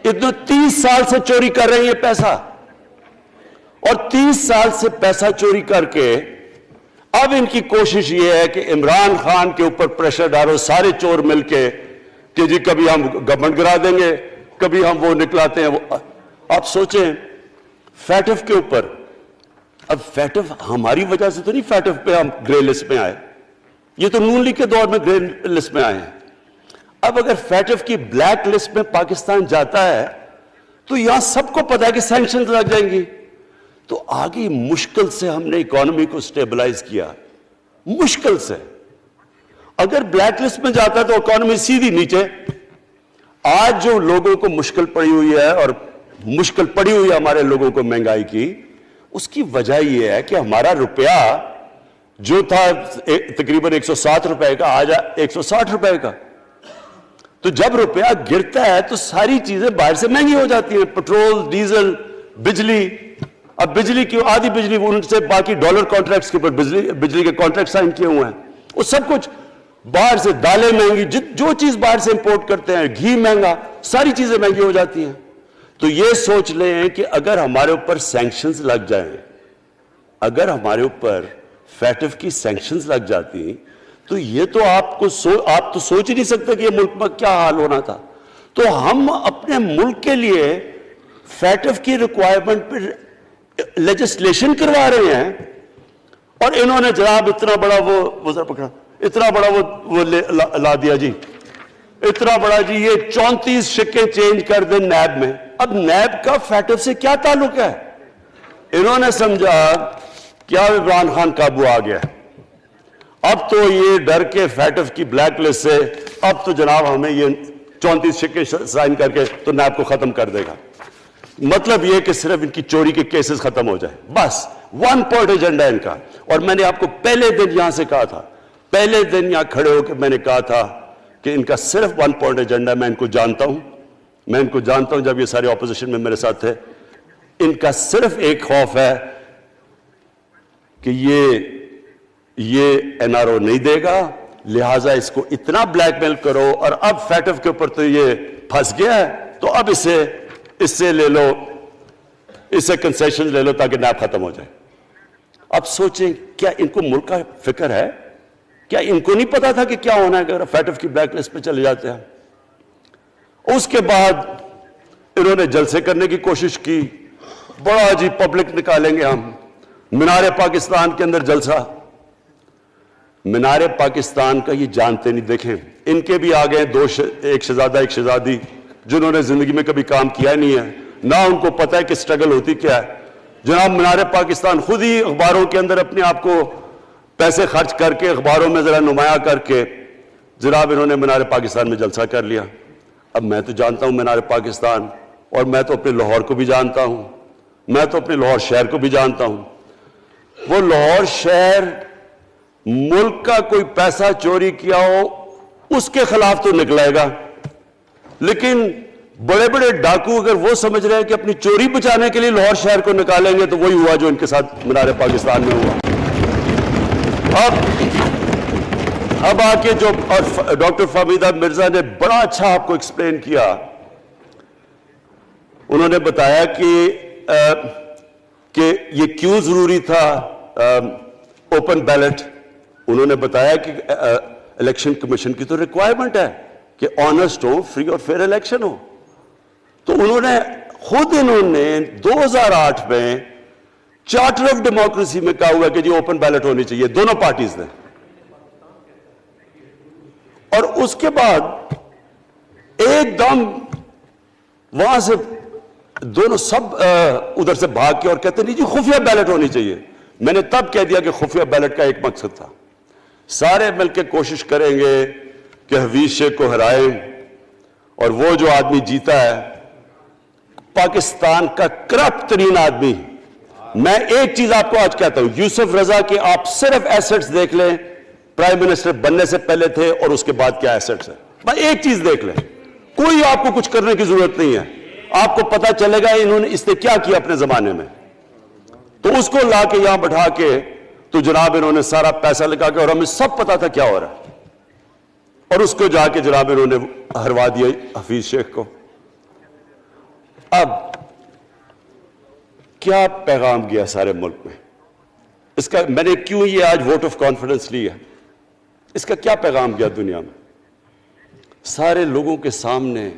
A: اتنا 30 سال سے چوری کر رہے ہیں یہ پیسہ، اور 30 سال سے پیسہ چوری کر کے اب ان کی کوشش یہ ہے کہ عمران خان کے اوپر پریشر ڈالو سارے چور مل کے کہ جی کبھی ہم گورنمنٹ گرا دیں گے، کبھی ہم وہ نکلاتے ہیں۔ آپ سوچیں فیٹف کے اوپر، اب فیٹف ہماری وجہ سے تو نہیں فیٹف پہ ہم گرے لسٹ میں آئے، یہ تو نون لیگ کے دور میں گرے لسٹ میں آئے ہیں۔ اب اگر فیٹف کی بلیک لسٹ میں پاکستان جاتا ہے تو یہاں سب کو پتا ہے کہ سینکشنز لگ جائیں گی، تو آگے مشکل سے ہم نے اکانومی کو سٹیبلائز کیا، مشکل سے۔ اگر بلیک لسٹ میں جاتا ہے تو اکانومی سیدھی نیچے۔ آج جو لوگوں کو مشکل پڑی ہوئی ہے، اور مشکل پڑی ہوئی ہے ہمارے لوگوں کو مہنگائی کی، اس کی وجہ یہ ہے کہ ہمارا روپیہ جو تھا تقریباً 107 روپے کا، آج 160 روپے کا۔ تو جب روپیہ گرتا ہے تو ساری چیزیں باہر سے مہنگی ہو جاتی ہیں، پٹرول، ڈیزل، بجلی۔ اب بجلی کی آدھی بجلی ان سے باقی ڈالر کانٹریکٹس کے اوپر بجلی کے کانٹریکٹ سائن کیے ہوئے ہیں، وہ سب کچھ باہر سے، دالیں مہنگی، جو چیز باہر سے امپورٹ کرتے ہیں، گھی مہنگا، ساری چیزیں مہنگی ہو جاتی ہیں۔ تو یہ سوچ لیں کہ اگر ہمارے اوپر سینکشنز لگ جائیں، اگر ہمارے اوپر فیٹف کی سینکشنز لگ جاتی تو یہ تو آپ تو سوچ ہی نہیں سکتے کہ یہ ملک میں کیا حال ہونا تھا۔ تو ہم اپنے ملک کے لیے فیٹف کی ریکوائرمنٹ پر لیجسلیشن کروا رہے ہیں، اور انہوں نے جناب اتنا بڑا وہ پکڑا، اتنا بڑا وہ لا دیا جی، اتنا بڑا جی، یہ 34 شکیں چینج کر دیں نیب میں۔ اب نیب کا فیٹف سے کیا تعلق ہے؟ انہوں نے سمجھا کیا عمران خان قابو آ گیا، اب تو یہ ڈر کے فیٹف کی بلیک لسٹ سے اب تو جناب ہمیں یہ 34 شکیں سائن کر کے تو نیب کو ختم کر دے گا۔ مطلب یہ کہ صرف ان کی چوری کے کیسز ختم ہو جائیں، بس ون پوائنٹ ایجنڈا ان کا۔ اور میں نے آپ کو پہلے دن یہاں سے کہا تھا، پہلے دن یہاں کھڑے ہو کے میں نے کہا تھا کہ ان کا صرف ون پوائنٹ ایجنڈا، میں ان کو جانتا ہوں، جب یہ سارے اپوزیشن میں میرے ساتھ تھے، ان کا صرف ایک خوف ہے کہ یہ این آر او نہیں دے گا، لہٰذا اس کو اتنا بلیک میل کرو، اور اب فیٹف کے اوپر تو یہ پھنس گیا ہے تو اب اس سے لے لو، اس سے کنسیشن لے لو تاکہ نیب ختم ہو جائے۔ اب سوچیں کیا ان کو ملک کا فکر ہے؟ کیا ان کو نہیں پتا تھا کہ کیا ہونا ہے اگر فیٹف کی بلیک لسٹ پہ چلے جاتے ہیں؟ اس کے بعد انہوں نے جلسے کرنے کی کوشش کی، بڑا جی پبلک نکالیں گے ہم، مینار پاکستان کے اندر جلسہ۔ مینار پاکستان کا یہ جانتے نہیں، دیکھیں ان کے بھی آ گئے ایک شہزادہ ایک شہزادی جنہوں نے زندگی میں کبھی کام کیا نہیں ہے، نہ ان کو پتہ ہے کہ سٹرگل ہوتی کیا ہے۔ جناب مینار پاکستان خود ہی اخباروں کے اندر اپنے آپ کو پیسے خرچ کر کے اخباروں میں ذرا نمایاں کر کے جناب انہوں نے مینار پاکستان میں جلسہ کر لیا۔ اب میں تو جانتا ہوں مینار پاکستان، اور میں تو اپنے لاہور کو بھی جانتا ہوں، میں تو اپنے لاہور شہر کو بھی جانتا ہوں۔ وہ لاہور شہر ملک کا کوئی پیسہ چوری کیا ہو اس کے خلاف تو نکلائے گا، لیکن بڑے بڑے ڈاکو اگر وہ سمجھ رہے ہیں کہ اپنی چوری بچانے کے لیے لاہور شہر کو نکالیں گے تو وہی ہوا جو ان کے ساتھ مینار پاکستان میں ہوا۔ اب آ کے جو ڈاکٹر فہمیدہ مرزا نے بڑا اچھا آپ کو ایکسپلین کیا، انہوں نے بتایا کہ یہ کیوں ضروری تھا اوپن بیلٹ۔ انہوں نے بتایا کہ الیکشن کمیشن کی تو ریکوائرمنٹ ہے کہ آنسٹ ہو، فری اور فیئر الیکشن ہو۔ تو انہوں نے 2008 میں چارٹر آف ڈیموکریسی میں کہا ہوا کہ جی اوپن بیلٹ ہونی چاہیے، دونوں پارٹیز نے۔ اور اس کے بعد ایک دم وہاں سے دونوں سب ادھر سے بھاگ کے اور کہتے نہیں جی خفیہ بیلٹ ہونی چاہیے۔ میں نے تب کہہ دیا کہ خفیہ بیلٹ کا ایک مقصد تھا، سارے مل کے کوشش کریں گے کہ حفیظ شیخ کو ہرائیں، اور وہ جو آدمی جیتا ہے پاکستان کا کرپٹ ترین آدمی۔ میں ایک چیز آپ کو آج کہتا ہوں، یوسف رضا کے آپ صرف ایسٹس دیکھ لیں، پرائم منسٹر بننے سے پہلے تھے اور اس کے بعد کیا ایسٹس ہیں، بس ایک چیز دیکھ لیں، کوئی آپ کو کچھ کرنے کی ضرورت نہیں ہے، آپ کو پتا چلے گا انہوں نے اس نے کیا کیا اپنے زمانے میں۔ تو اس کو لا کے یہاں بٹھا کے تو جناب انہوں نے سارا پیسہ لگا کے، اور ہمیں سب پتا تھا کیا ہو رہا ہے، اور اس کو جا کے جناب انہوں نے ہروا دیا حفیظ شیخ کو۔ اب کیا پیغام گیا سارے ملک میں؟ اس کا میں نے کیوں یہ آج ووٹ آف کانفیڈنس لی ہے، اس کا کیا پیغام گیا دنیا میں؟ سارے لوگوں کے سامنے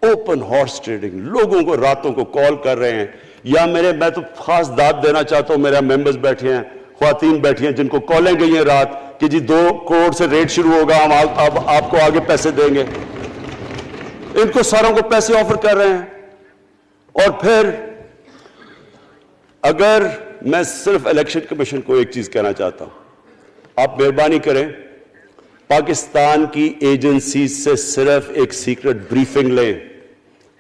A: اوپن ہارس ٹریڈنگ، لوگوں کو راتوں کو کال کر رہے ہیں، یا میں تو خاص داد دینا چاہتا ہوں، میرے ممبرز بیٹھے ہیں، خواتین بیٹھی ہیں جن کو کالیں گئی ہیں رات کہ جی 2 کروڑ سے ریٹ شروع ہوگا، ہم آپ کو آگے پیسے دیں گے، ان کو ساروں کو پیسے آفر کر رہے ہیں۔ اور پھر اگر میں صرف الیکشن کمیشن کو ایک چیز کہنا چاہتا ہوں، آپ مہربانی کریں پاکستان کی ایجنسی سے صرف ایک سیکرٹ بریفنگ لیں،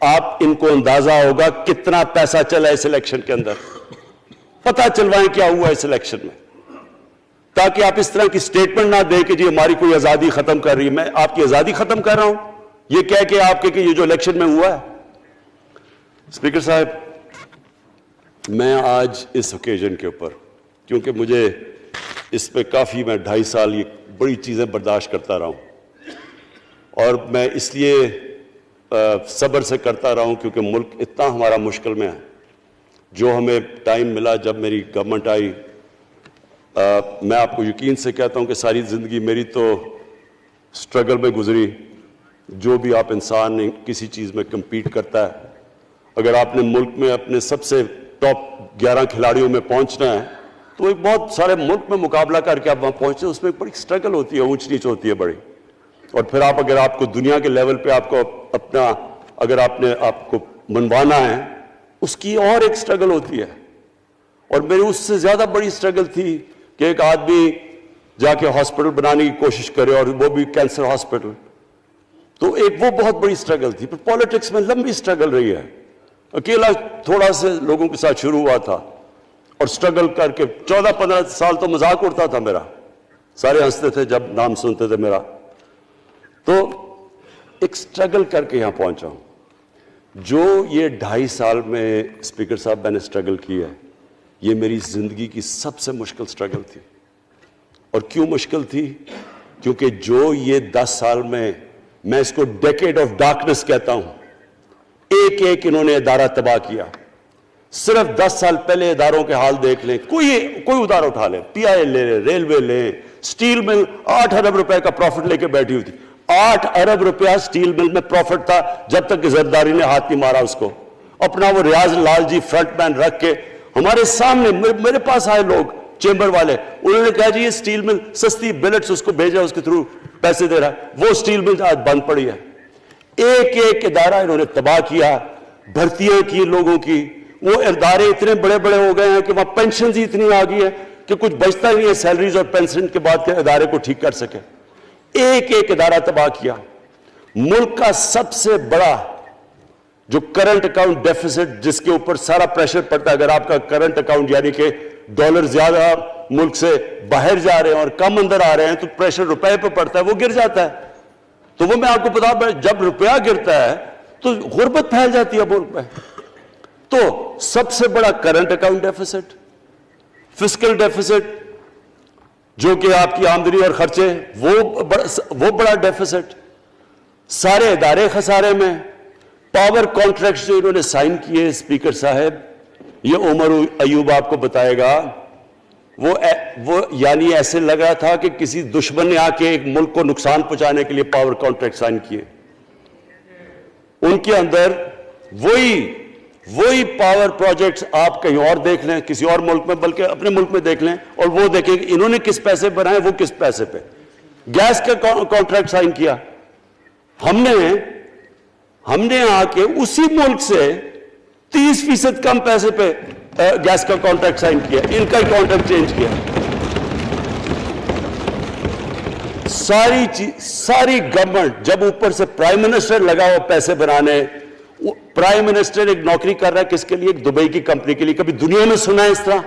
A: آپ ان کو اندازہ ہوگا کتنا پیسہ چلا اس الیکشن کے اندر، پتہ چلوائیں کیا ہوا اس الیکشن میں، تاکہ آپ اس طرح کی سٹیٹمنٹ نہ دیں کہ جی ہماری کوئی آزادی ختم کر رہی ہے۔ میں آپ کی آزادی ختم کر رہا ہوں یہ کہہ کے آپ کہ یہ جو الیکشن میں ہوا ہے۔ اسپیکر صاحب، میں آج اس اوکیزن کے اوپر، کیونکہ مجھے اس پہ کافی، میں 2.5 سال یہ بڑی چیزیں برداشت کرتا رہا ہوں، اور میں اس لیے صبر سے کرتا رہا ہوں کیونکہ ملک اتنا ہمارا مشکل میں ہے۔ جو ہمیں ٹائم ملا جب میری گورنمنٹ آئی، میں آپ کو یقین سے کہتا ہوں کہ ساری زندگی میری تو سٹرگل میں گزری۔ جو بھی آپ انسان کسی چیز میں کمپیٹ کرتا ہے، اگر آپ نے ملک میں اپنے سب سے ٹاپ 11 کھلاڑیوں میں پہنچنا ہے تو ایک بہت سارے ملک میں مقابلہ کر کے آپ وہاں پہنچتے ہیں، اس میں ایک بڑی سٹرگل ہوتی ہے، اونچ نیچ ہوتی ہے بڑی۔ اور پھر اگر آپ کو دنیا کے لیول پہ آپ کو اپنا، اگر آپ کو منوانا ہے، اس کی اور ایک سٹرگل ہوتی ہے۔ اور میری اس سے زیادہ بڑی سٹرگل تھی کہ ایک آدمی جا کے ہاسپٹل بنانے کی کوشش کرے، اور وہ بھی کینسر ہاسپٹل، تو ایک وہ بہت بڑی سٹرگل تھی۔ پھر پالیٹکس میں لمبی سٹرگل رہی ہے، اکیلا تھوڑا سے لوگوں کے ساتھ شروع ہوا تھا، اور سٹرگل کر کے 14-15 سال تو مذاق اڑتا تھا میرا، سارے ہنستے تھے جب نام سنتے تھے میرا، تو ایک سٹرگل کر کے یہاں پہنچا ہوں۔ جو یہ 2.5 سال میں اسپیکر صاحب میں نے سٹرگل کی ہے، یہ میری زندگی کی سب سے مشکل سٹرگل تھی۔ اور کیوں مشکل تھی؟ کیونکہ جو یہ 10 سال میں اس کو ڈیکیڈ آف ڈارکنس کہتا ہوں، ایک ایک انہوں نے ادارہ تباہ کیا۔ صرف 10 سال پہلے اداروں کے حال دیکھ لیں، کوئی ادارہ اٹھا لیں، پی آئی لے لیں، ریلوے لیں، سٹیل مل 8 ارب روپے کا پروفٹ لے کے بیٹھی ہوئی تھی۔ 8 ارب روپیہ سٹیل مل میں پروفٹ تھا جب تک کہ زرداری نے ہاتھ نہیں مارا اس کو۔ اپنا وہ ریاض لال جی فرنٹ مین رکھ کے ہمارے سامنے، میرے پاس آئے لوگ چیمبر والے، انہوں نے کہا جی یہ سٹیل مل سستی بلٹس اس کو بھیجا، اس کے تھرو پیسے دے رہا ہے، وہ سٹیل مل آج بند پڑی ہے۔ ایک ایک ادارہ انہوں نے تباہ کیا، بھرتیاں کی لوگوں کی، وہ ادارے اتنے بڑے بڑے ہو گئے ہیں کہ وہاں پینشنز ہی اتنی آ گئی ہے کہ کچھ بچتا ہی نہیں ہے سیلریز اور پینشن کے بعد کے ادارے کو ٹھیک کر سکے۔ ایک ایک ادارہ تباہ کیا۔ ملک کا سب سے بڑا جو کرنٹ اکاؤنٹ ڈیفیسٹ، جس کے اوپر سارا پریشر پڑتا ہے، اگر آپ کا کرنٹ اکاؤنٹ یعنی کہ ڈالر زیادہ ملک سے باہر جا رہے ہیں اور کم اندر آ رہے ہیں تو پریشر روپے پہ پڑتا ہے، وہ گر جاتا ہے۔ تو وہ میں آپ کو بتا، جب روپیہ گرتا ہے تو غربت پھیل جاتی ہے ملک میں۔ تو سب سے بڑا current account deficit, fiscal deficits جو کہ آپ کی آمدنی اور خرچے، وہ بڑا ڈیفیسٹ، سارے ادارے خسارے میں۔ پاور کانٹریکٹس جو انہوں نے سائن کیے اسپیکر صاحب، یہ عمر ایوب آپ کو بتائے گا، وہ یعنی ایسے لگ رہا تھا کہ کسی دشمن نے آ کے ایک ملک کو نقصان پہنچانے کے لیے پاور کانٹریکٹ سائن کیے۔ ان کے اندر وہی پاور پروجیکٹس آپ کہیں اور دیکھ لیں، کسی اور ملک میں، بلکہ اپنے ملک میں دیکھ لیں، اور وہ دیکھیں کہ انہوں نے کس پیسے بنائے، وہ کس پیسے پہ۔ گیس کا کانٹریکٹ سائن کیا ہم نے آ کے اسی ملک سے 30% کم پیسے پہ گیس کا کانٹریکٹ سائن کیا، ان کا ہی کانٹریکٹ چینج کیا۔ ساری گورنمنٹ جب اوپر سے پرائم منسٹر لگا ہوا پیسے بنانے، پرائم منسٹر ایک نوکری کر رہا ہے کس کے لیے؟ ایک دبئی کی کمپنی کے لیے۔ کبھی دنیا میں سنا ہے اس طرح؟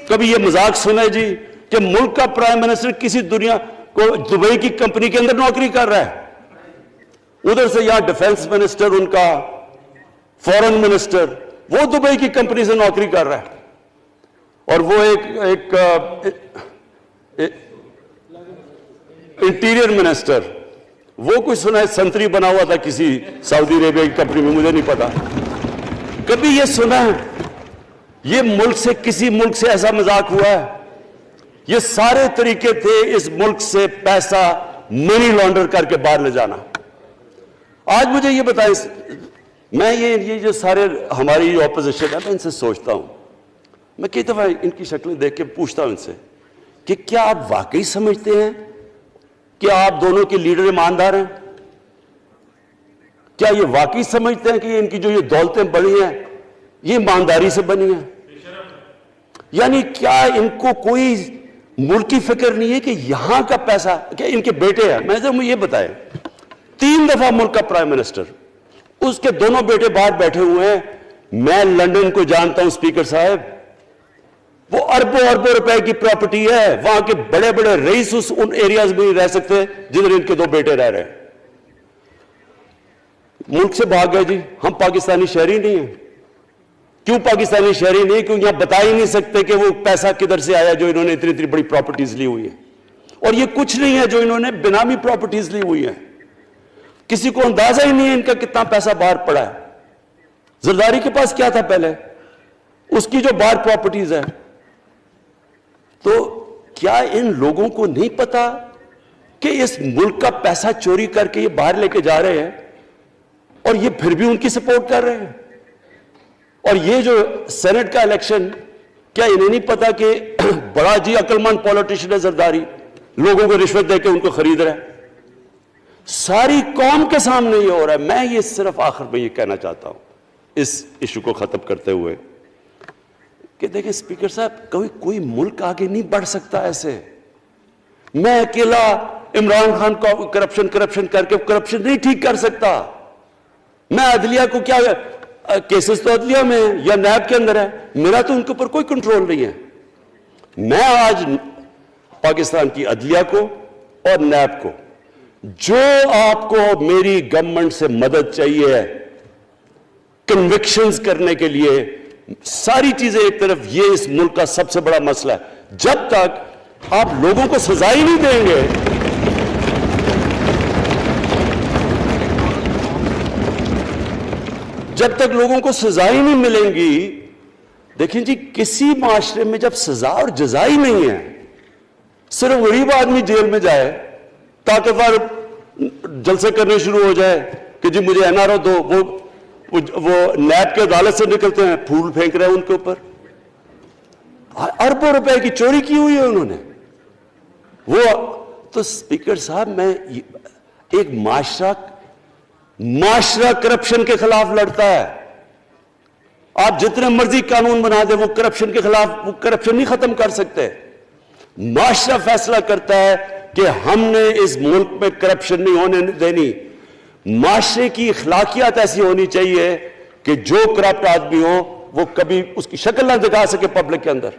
A: کبھی یہ مذاق سنا ہے جی کہ ملک کا پرائم منسٹر کسی دنیا کو دبئی کی کمپنی کے اندر نوکری کر رہا ہے؟ ادھر سے یہاں ڈیفنس منسٹر، ان کا فورن منسٹر، وہ دبئی کی کمپنی سے نوکری کر رہا ہے۔ اور وہ ایک انٹیریئر منسٹر، وہ کوئی سنا ہے سنتری بنا ہوا تھا کسی سعودی عربیہ کی کمپنی میں، مجھے نہیں پتا. کبھی یہ سنا ہے یہ ملک سے کسی ملک سے ایسا مذاق ہوا ہے؟ یہ سارے طریقے تھے اس ملک سے پیسہ منی لانڈر کر کے باہر لے جانا. آج مجھے یہ بتائیں، میں یہ جو سارے ہماری اپوزیشن ہے، میں ان سے سوچتا ہوں، میں کئی دفعہ ان کی شکلیں دیکھ کے پوچھتا ہوں ان سے کہ کیا آپ واقعی سمجھتے ہیں کہ آپ دونوں کے لیڈر ایماندار ہیں؟ کیا یہ واقعی سمجھتے ہیں کہ ان کی جو یہ دولتیں بڑی ہیں یہ ایمانداری سے بنی ہیں؟ یعنی کیا ان کو کوئی ملک کی فکر نہیں ہے کہ یہاں کا پیسہ، کہ ان کے بیٹے ہیں، میں مجھے یہ بتائیں، 3 دفعہ ملک کا پرائم منسٹر، اس کے دونوں بیٹے باہر بیٹھے ہوئے ہیں. میں لندن کو جانتا ہوں اسپیکر صاحب، وہ اربوں اربوں روپے کی پراپرٹی ہے، وہاں کے بڑے بڑے رئیس ان ایریاز میں رہ سکتے جدھر ان کے 2 بیٹے رہ رہے ہیں. ملک سے بھاگ گئے. جی ہم پاکستانی شہری نہیں ہیں. کیوں پاکستانی شہری نہیں؟ کیوں یہاں بتا ہی نہیں سکتے کہ وہ پیسہ کدھر سے آیا جو انہوں نے اتنی بڑی پراپرٹیز لی ہوئی ہیں. اور یہ کچھ نہیں ہے جو انہوں نے بنامی پراپرٹیز لی ہوئی ہیں. کسی کو اندازہ ہی نہیں ہے ان کا کتنا پیسہ باہر پڑا ہے. زرداری کے پاس کیا تھا پہلے، اس کی جو باہر پراپرٹیز ہے. تو کیا ان لوگوں کو نہیں پتا کہ اس ملک کا پیسہ چوری کر کے یہ باہر لے کے جا رہے ہیں اور یہ پھر بھی ان کی سپورٹ کر رہے ہیں؟ اور یہ جو سینٹ کا الیکشن، کیا انہیں نہیں پتا کہ بڑا جی عقل مند پولیٹیشن ہے زرداری، لوگوں کو رشوت دے کے ان کو خرید رہا ہے؟ ساری قوم کے سامنے یہ ہو رہا ہے. میں یہ صرف آخر میں یہ کہنا چاہتا ہوں اس ایشو کو ختم کرتے ہوئے کہ دیکھیں اسپیکر صاحب، کوئی ملک آگے نہیں بڑھ سکتا ایسے. میں اکیلا عمران خان کو کرپشن کر کے کرپشن نہیں ٹھیک کر سکتا. میں عدلیہ کو کیا، کیسز تو عدلیہ میں یا نیب کے اندر ہے، میرا تو ان کے اوپر کوئی کنٹرول نہیں ہے. میں آج پاکستان کی عدلیہ کو اور نیب کو، جو آپ کو میری گورنمنٹ سے مدد چاہیے کنوکشنز کرنے کے لیے، ساری چیزیں ایک طرف، یہ اس ملک کا سب سے بڑا مسئلہ ہے. جب تک آپ لوگوں کو سزا ہی نہیں دیں گے، جب تک لوگوں کو سزا ہی نہیں ملیں گی. دیکھیں جی، کسی معاشرے میں جب سزا اور جزا ہی نہیں ہے، صرف غریب آدمی جیل میں جائے، طاقتور جلسے کرنے شروع ہو جائے کہ جی مجھے این آر او دو، وہ نیب کے عدالت سے نکلتے ہیں، پھول پھینک رہے ہیں ان کے اوپر. اربوں روپے کی چوری کی ہوئی ہے انہوں نے. وہ تو اسپیکر صاحب، میں ایک معاشرہ کرپشن کے خلاف لڑتا ہے. آپ جتنے مرضی قانون بنا دیں، وہ کرپشن کے خلاف، وہ کرپشن نہیں ختم کر سکتے. معاشرہ فیصلہ کرتا ہے کہ ہم نے اس ملک میں کرپشن نہیں ہونے دینی. معاشرے کی اخلاقیات ایسی ہونی چاہیے کہ جو کرپٹ آدمی ہو وہ کبھی اس کی شکل نہ دکھا سکے پبلک کے اندر.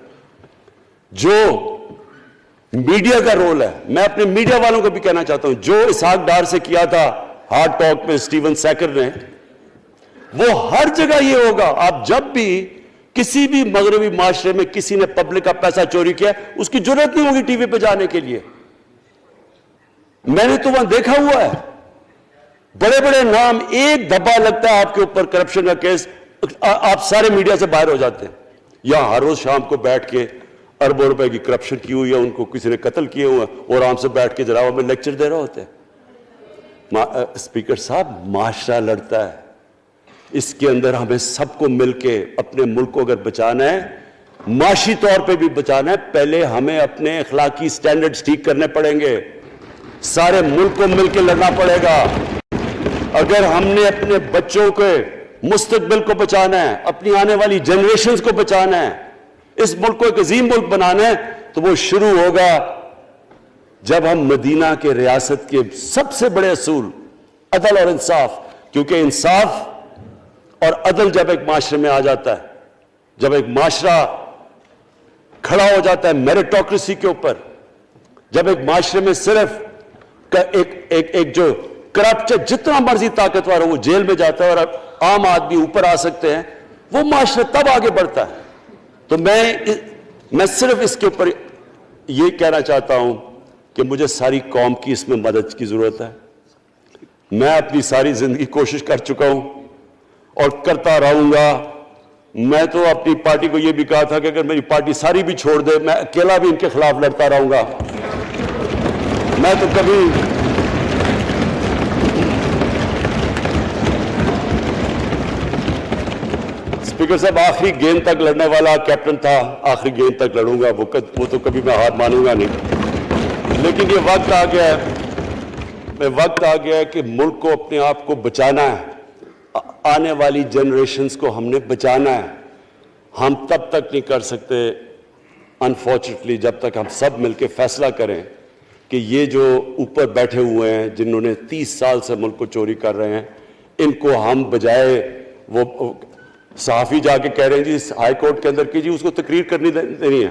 A: جو میڈیا کا رول ہے، میں اپنے میڈیا والوں کو بھی کہنا چاہتا ہوں، جو اسحاق ڈار سے کیا تھا ہارڈ ٹاک میں اسٹیون سیکر نے، وہ ہر جگہ یہ ہوگا. آپ جب بھی کسی بھی مغربی معاشرے میں کسی نے پبلک کا پیسہ چوری کیا، اس کی جرات نہیں ہوگی ٹی وی پہ جانے کے لیے. میں نے تو وہاں دیکھا ہوا ہے، بڑے بڑے نام، ایک دھبا لگتا ہے آپ کے اوپر کرپشن کا کیس، آپ سارے میڈیا سے باہر ہو جاتے ہیں. یا ہر روز شام کو بیٹھ کے اربوں روپے کی کرپشن کی ہوئی ہے، ان کو کسی نے قتل کیے ہوئے ہیں، اور آرام سے بیٹھ کے جناب میں لیکچر دے رہے ہوتے ہیں. اسپیکر صاحب، معاشرہ لڑتا ہے، اس کے اندر ہمیں سب کو مل کے اپنے ملک کو اگر بچانا ہے، معاشی طور پہ بھی بچانا ہے، پہلے ہمیں اپنے اخلاقی سٹینڈرڈز ٹھیک کرنے پڑیں گے. سارے ملک کو مل کے لڑنا پڑے گا. اگر ہم نے اپنے بچوں کے مستقبل کو بچانا ہے، اپنی آنے والی جنریشنز کو بچانا ہے، اس ملک کو ایک عظیم ملک بنانا ہے، تو وہ شروع ہوگا جب ہم مدینہ کے ریاست کے سب سے بڑے اصول عدل اور انصاف، کیونکہ انصاف اور عدل جب ایک معاشرے میں آ جاتا ہے، جب ایک معاشرہ کھڑا ہو جاتا ہے میریٹوکریسی کے اوپر، جب ایک معاشرے میں صرف ایک جو کرپٹ جتنا مرضی طاقتور ہو وہ جیل میں جاتا ہے اور عام آدمی اوپر آ سکتے ہیں، وہ معاشرہ تب آگے بڑھتا ہے. تو میں میں صرف اس کے اوپر یہ کہنا چاہتا ہوں کہ مجھے ساری قوم کی اس میں مدد کی ضرورت ہے. میں اپنی ساری زندگی کوشش کر چکا ہوں اور کرتا رہوں گا. میں تو اپنی پارٹی کو یہ بھی کہا تھا کہ اگر میری پارٹی ساری بھی چھوڑ دے میں اکیلا بھی ان کے خلاف لڑتا رہوں گا. میں تو کبھی اسپیکر صاحب آخری گیند تک لڑنے والا کیپٹن تھا. آخری گیند تک لڑوں گا, وہ تو کبھی میں ہار مانوں گا نہیں. لیکن یہ وقت آ گیا ہے کہ ملک کو اپنے آپ کو بچانا ہے. آنے والی جنریشنز کو ہم نے بچانا ہے. ہم تب تک نہیں کر سکتے انفارچونیٹلی جب تک ہم سب مل کے فیصلہ کریں کہ یہ جو اوپر بیٹھے ہوئے ہیں جنہوں نے 30 سال سے ملک کو چوری کر رہے ہیں, ان کو ہم بجائے وہ صحافی جا کے کہہ رہے ہیں جی ہائی کورٹ کے اندر کی جی اس کو تقریر کرنی دینی ہے.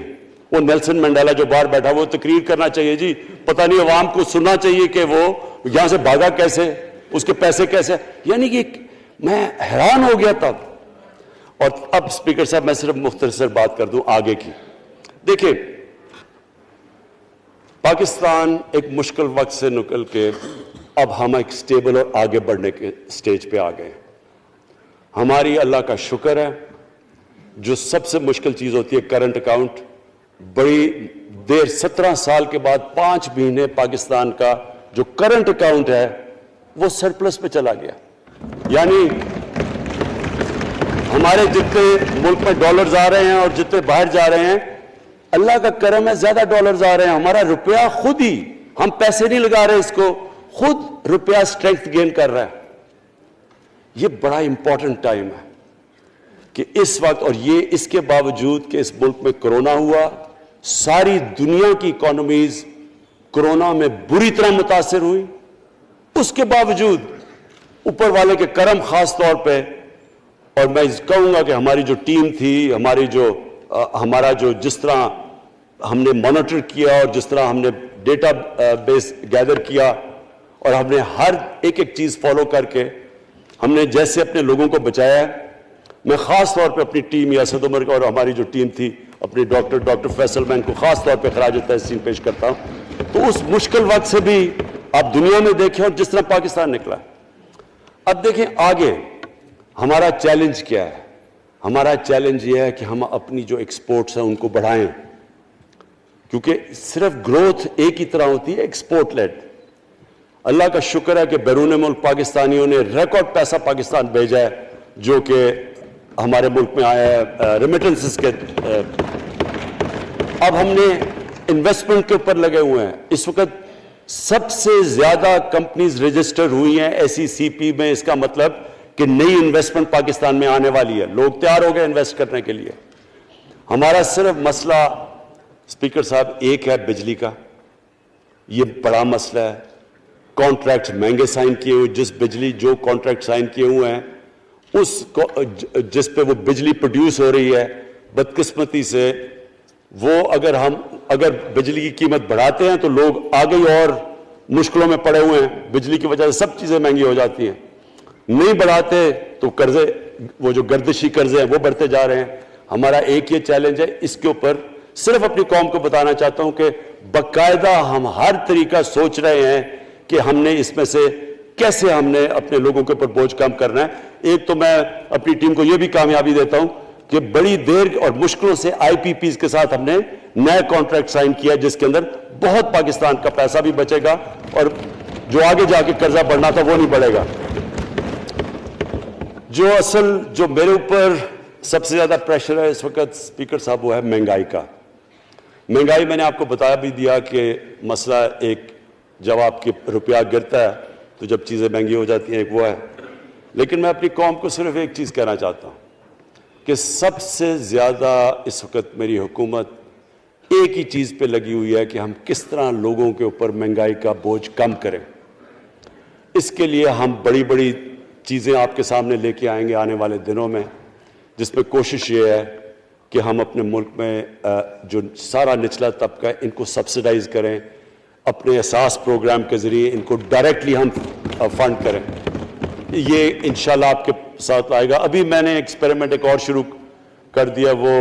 A: وہ نیلسن منڈیلا جو باہر بیٹھا وہ تقریر کرنا چاہیے جی. پتہ نہیں عوام کو سننا چاہیے کہ وہ یہاں سے بھاگا کیسے, اس کے پیسے کیسے. یعنی کہ میں حیران ہو گیا تب. اور اب اسپیکر صاحب میں صرف مختصر بات کر دوں آگے کی. دیکھیں پاکستان ایک مشکل وقت سے نکل کے اب ہم ایک سٹیبل اور آگے بڑھنے کے سٹیج پہ آ گئے ہیں. ہماری اللہ کا شکر ہے. جو سب سے مشکل چیز ہوتی ہے کرنٹ اکاؤنٹ, بڑی دیر 17 سال کے بعد 5 مہینے پاکستان کا جو کرنٹ اکاؤنٹ ہے وہ سرپلس پہ چلا گیا. یعنی ہمارے جتنے ملک میں ڈالرز آ رہے ہیں اور جتنے باہر جا رہے ہیں اللہ کا کرم ہے زیادہ ڈالرز آ رہے ہیں. ہمارا روپیہ خود ہی, ہم پیسے نہیں لگا رہے اس کو, خود روپیہ اسٹرینتھ گین کر رہا ہے. یہ بڑا امپورٹنٹ ٹائم ہے کہ اس وقت, اور یہ اس کے باوجود کہ اس ملک میں کرونا ہوا, ساری دنیا کی اکانومیز کرونا میں بری طرح متاثر ہوئی, اس کے باوجود اوپر والے کے کرم خاص طور پہ. اور میں کہوں گا کہ ہماری جو ٹیم تھی, ہمارا جو جس طرح ہم نے مانیٹر کیا اور جس طرح ہم نے ڈیٹا بیس گیدر کیا اور ہم نے ہر ایک چیز فالو کر کے ہم نے جیسے اپنے لوگوں کو بچایا ہے. میں خاص طور پہ اپنی ٹیم یاسد عمر اور ہماری جو ٹیم تھی اپنی ڈاکٹر فیصل, میں ان کو خاص طور پہ خراج تحسین پیش کرتا ہوں. تو اس مشکل وقت سے بھی آپ دنیا میں دیکھیں اور جس طرح پاکستان نکلا. اب دیکھیں آگے ہمارا چیلنج کیا ہے. ہمارا چیلنج یہ ہے کہ ہم اپنی جو ایکسپورٹس ہیں ان کو بڑھائیں, کیونکہ صرف گروتھ ایک ہی طرح ہوتی ہے ایکسپورٹ لیڈ. اللہ کا شکر ہے کہ بیرون ملک پاکستانیوں نے ریکارڈ پیسہ پاکستان بھیجا ہے جو کہ ہمارے ملک میں آیا ہے ریمیٹنسز کے. اب ہم نے انویسٹمنٹ کے اوپر لگے ہوئے ہیں. اس وقت سب سے زیادہ کمپنیز رجسٹر ہوئی ہیں SECP میں. اس کا مطلب کہ نئی انویسٹمنٹ پاکستان میں آنے والی ہے, لوگ تیار ہو گئے انویسٹ کرنے کے لیے. ہمارا صرف مسئلہ اسپیکر صاحب ایک ہے بجلی کا. یہ بڑا مسئلہ ہے. کانٹریکٹ مہنگے سائن کیے ہوئے, جس بجلی جو کانٹریکٹ سائن کیے ہوئے ہیں جس پہ وہ بجلی پروڈیوس ہو رہی ہے, بدقسمتی سے وہ اگر بجلی کی قیمت بڑھاتے ہیں تو لوگ آگے اور مشکلوں میں پڑے ہوئے ہیں. بجلی کی وجہ سے سب چیزیں مہنگی ہو جاتی ہیں. نہیں بڑھاتے تو قرضے, وہ جو گردشی قرضے ہیں وہ بڑھتے جا رہے ہیں. ہمارا ایک یہ چیلنج ہے. اس کے اوپر صرف اپنی قوم کو بتانا چاہتا ہوں کہ باقاعدہ ہم ہر طریقہ سوچ رہے ہیں کہ ہم نے اس میں سے کیسے ہم نے اپنے لوگوں کے اوپر بوجھ کم کرنا ہے. ایک تو میں اپنی ٹیم کو یہ بھی کامیابی دیتا ہوں کہ بڑی دیر اور مشکلوں سے IPPs کے ساتھ ہم نے نئے کانٹریکٹ سائن کیا جس کے اندر بہت پاکستان کا پیسہ بھی بچے گا اور جو آگے جا کے قرضہ بڑھنا تھا وہ نہیں بڑھے گا. جو میرے اوپر سب سے زیادہ پریشر ہے اس وقت اسپیکر صاحب وہ ہے مہنگائی کا. مہنگائی میں نے آپ کو بتا بھی دیا کہ مسئلہ ایک جب آپ کے روپیہ گرتا ہے تو جب چیزیں مہنگی ہو جاتی ہیں ایک وہ ہے. لیکن میں اپنی قوم کو صرف ایک چیز کہنا چاہتا ہوں کہ سب سے زیادہ اس وقت میری حکومت ایک ہی چیز پہ لگی ہوئی ہے کہ ہم کس طرح لوگوں کے اوپر مہنگائی کا بوجھ کم کریں. اس کے لیے ہم بڑی بڑی چیزیں آپ کے سامنے لے کے آئیں گے آنے والے دنوں میں, جس میں کوشش یہ ہے کہ ہم اپنے ملک میں جو سارا نچلا طبقہ ہے ان کو سبسڈائز کریں, اپنے احساس پروگرام کے ذریعے ان کو ڈائریکٹلی ہم فنڈ کریں. یہ انشاءاللہ آپ کے ساتھ آئے گا. ابھی میں نے ایکسپیریمنٹ ایک اور شروع کر دیا, وہ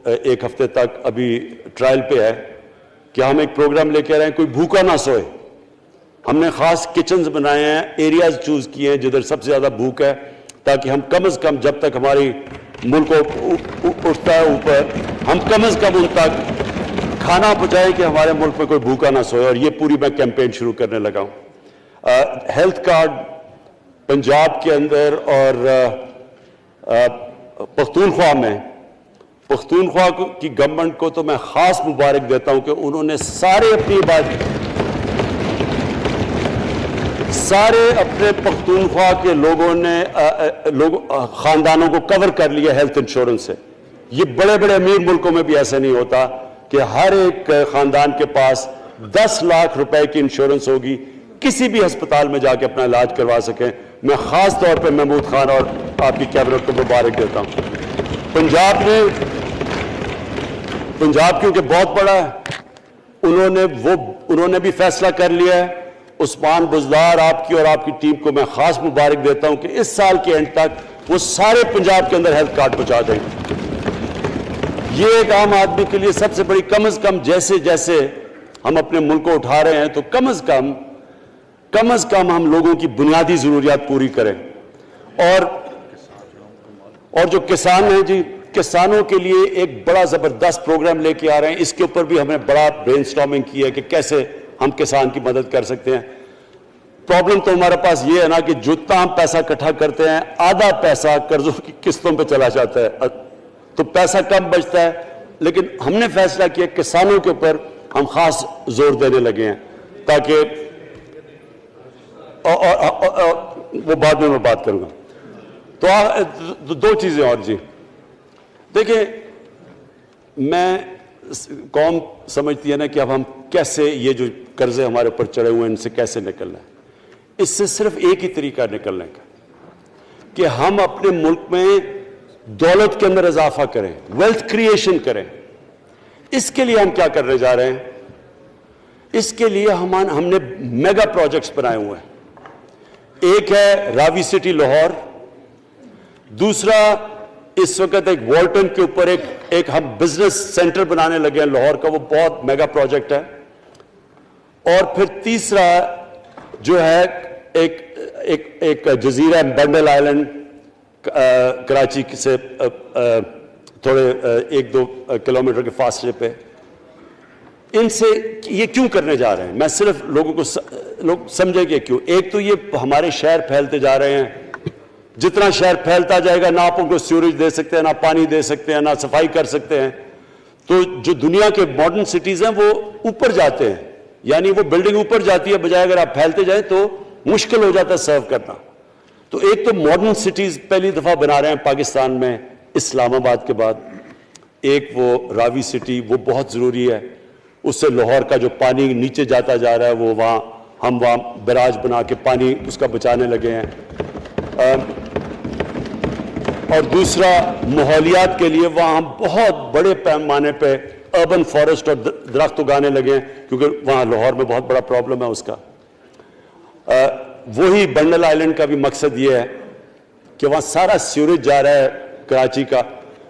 A: ایک ہفتے تک ابھی ٹرائل پہ ہے کہ ہم ایک پروگرام لے کے آ رہے ہیں کوئی بھوکا نہ سوئے. ہم نے خاص کچنز بنائے ہیں, ایریاز چوز کیے ہیں جدھر سب سے زیادہ بھوک ہے, تاکہ ہم کم از کم جب تک ہماری ملک اٹھتا ہے اوپر, ہم کم از کم ان تک کھانا پہنچائیں کہ ہمارے ملک میں کوئی بھوکا نہ سوئے. اور یہ پوری میں کیمپین شروع کرنے لگا ہوں. ہیلتھ کارڈ پنجاب کے اندر اور پختونخوا میں, پختونخوا کی گورنمنٹ کو تو میں خاص مبارک دیتا ہوں کہ انہوں نے سارے اپنے پختونخوا کے لوگوں نے خاندانوں کو کور کر لیا ہیلتھ انشورنس سے. یہ بڑے بڑے امیر ملکوں میں بھی ایسا نہیں ہوتا کہ ہر ایک خاندان کے پاس 10 لاکھ روپے کی انشورنس ہوگی, کسی بھی ہسپتال میں جا کے اپنا علاج کروا سکیں. میں خاص طور پہ محمود خان اور آپ کی کیبنٹ کو مبارک دیتا ہوں. پنجاب کیونکہ بہت بڑا ہے, انہوں نے بھی فیصلہ کر لیا ہے. عثمان بزدار آپ کی اور آپ کی ٹیم کو میں خاص مبارک دیتا ہوں کہ اس سال کے اینڈ تک وہ سارے پنجاب کے اندر ہیلتھ کارڈ پہنچا دیں گے. یہ ایک عام آدمی کے لیے سب سے بڑی, کم از کم جیسے جیسے ہم اپنے ملک کو اٹھا رہے ہیں تو کم از کم ہم لوگوں کی بنیادی ضروریات پوری کریں. اور جو کسان ہیں جی, کسانوں کے لیے ایک بڑا زبردست پروگرام لے کے آ رہے ہیں. اس کے اوپر بھی ہم نے بڑا برین سٹارمنگ کی ہے کہ کیسے ہم کسان کی مدد کر سکتے ہیں. پرابلم تو ہمارے پاس یہ ہے نا کہ جتنا ہم پیسہ اکٹھا کرتے ہیں آدھا پیسہ قرضوں کی قسطوں پہ چلا جاتا ہے, تو پیسہ کم بچتا ہے. لیکن ہم نے فیصلہ کیا کسانوں کے اوپر ہم خاص زور دینے لگے ہیں, تاکہ وہ بعد میں بات کروں گا. تو 2 چیزیں اور جی. دیکھیں, میں قوم سمجھتی ہے نا کہ اب ہم کیسے یہ جو قرضے ہمارے اوپر چڑھے ہوئے ہیں ان سے کیسے نکلنا ہے. اس سے صرف ایک ہی طریقہ نکلنے کا کہ ہم اپنے ملک میں دولت کے اندر اضافہ کریں, ویلتھ کریشن کریں. اس کے لیے ہم کیا کرنے جا رہے ہیں؟ اس کے لیے ہم نے میگا پروجیکٹس بنائے ہوئے ہیں. ایک ہے راوی سٹی لاہور, دوسرا اس وقت ایک والٹن کے اوپر ایک ہم بزنس سینٹر بنانے لگے ہیں لاہور کا, وہ بہت میگا پروجیکٹ ہے. اور پھر تیسرا جو ہے ایک جزیرہ بنڈل آئلینڈ کراچی سے تھوڑے 1-2 کلومیٹر کے فاصلے پہ. ان سے یہ کیوں کرنے جا رہے ہیں, میں صرف لوگ سمجھیں کہ کیوں. ایک تو یہ ہمارے شہر پھیلتے جا رہے ہیں, جتنا شہر پھیلتا جائے گا نہ آپ ان کو سیوریج دے سکتے ہیں, نہ پانی دے سکتے ہیں, نہ صفائی کر سکتے ہیں. تو جو دنیا کے ماڈرن سٹیز ہیں وہ اوپر جاتے ہیں, یعنی وہ بلڈنگ اوپر جاتی ہے, بجائے اگر آپ پھیلتے جائیں تو مشکل ہو جاتا ہے سرو کرنا. تو ایک تو ماڈرن سٹیز پہلی دفعہ بنا رہے ہیں پاکستان میں اسلام آباد کے بعد. ایک وہ راوی سٹی, وہ بہت ضروری ہے. اس سے لاہور کا جو پانی نیچے جاتا جا رہا ہے وہ ہم وہاں بیراج بنا کے پانی اس کا بچانے لگے ہیں. اور دوسرا ماحولیات کے لیے وہاں ہم بہت بڑے پیمانے پہ اربن فارسٹ اور درخت اگانے لگے ہیں, کیونکہ وہاں لاہور میں بہت بڑا پرابلم ہے اس کا. وہی بنڈل آئلینڈ کا بھی مقصد یہ ہے کہ وہاں سارا سیوریج جا رہا ہے کراچی کا,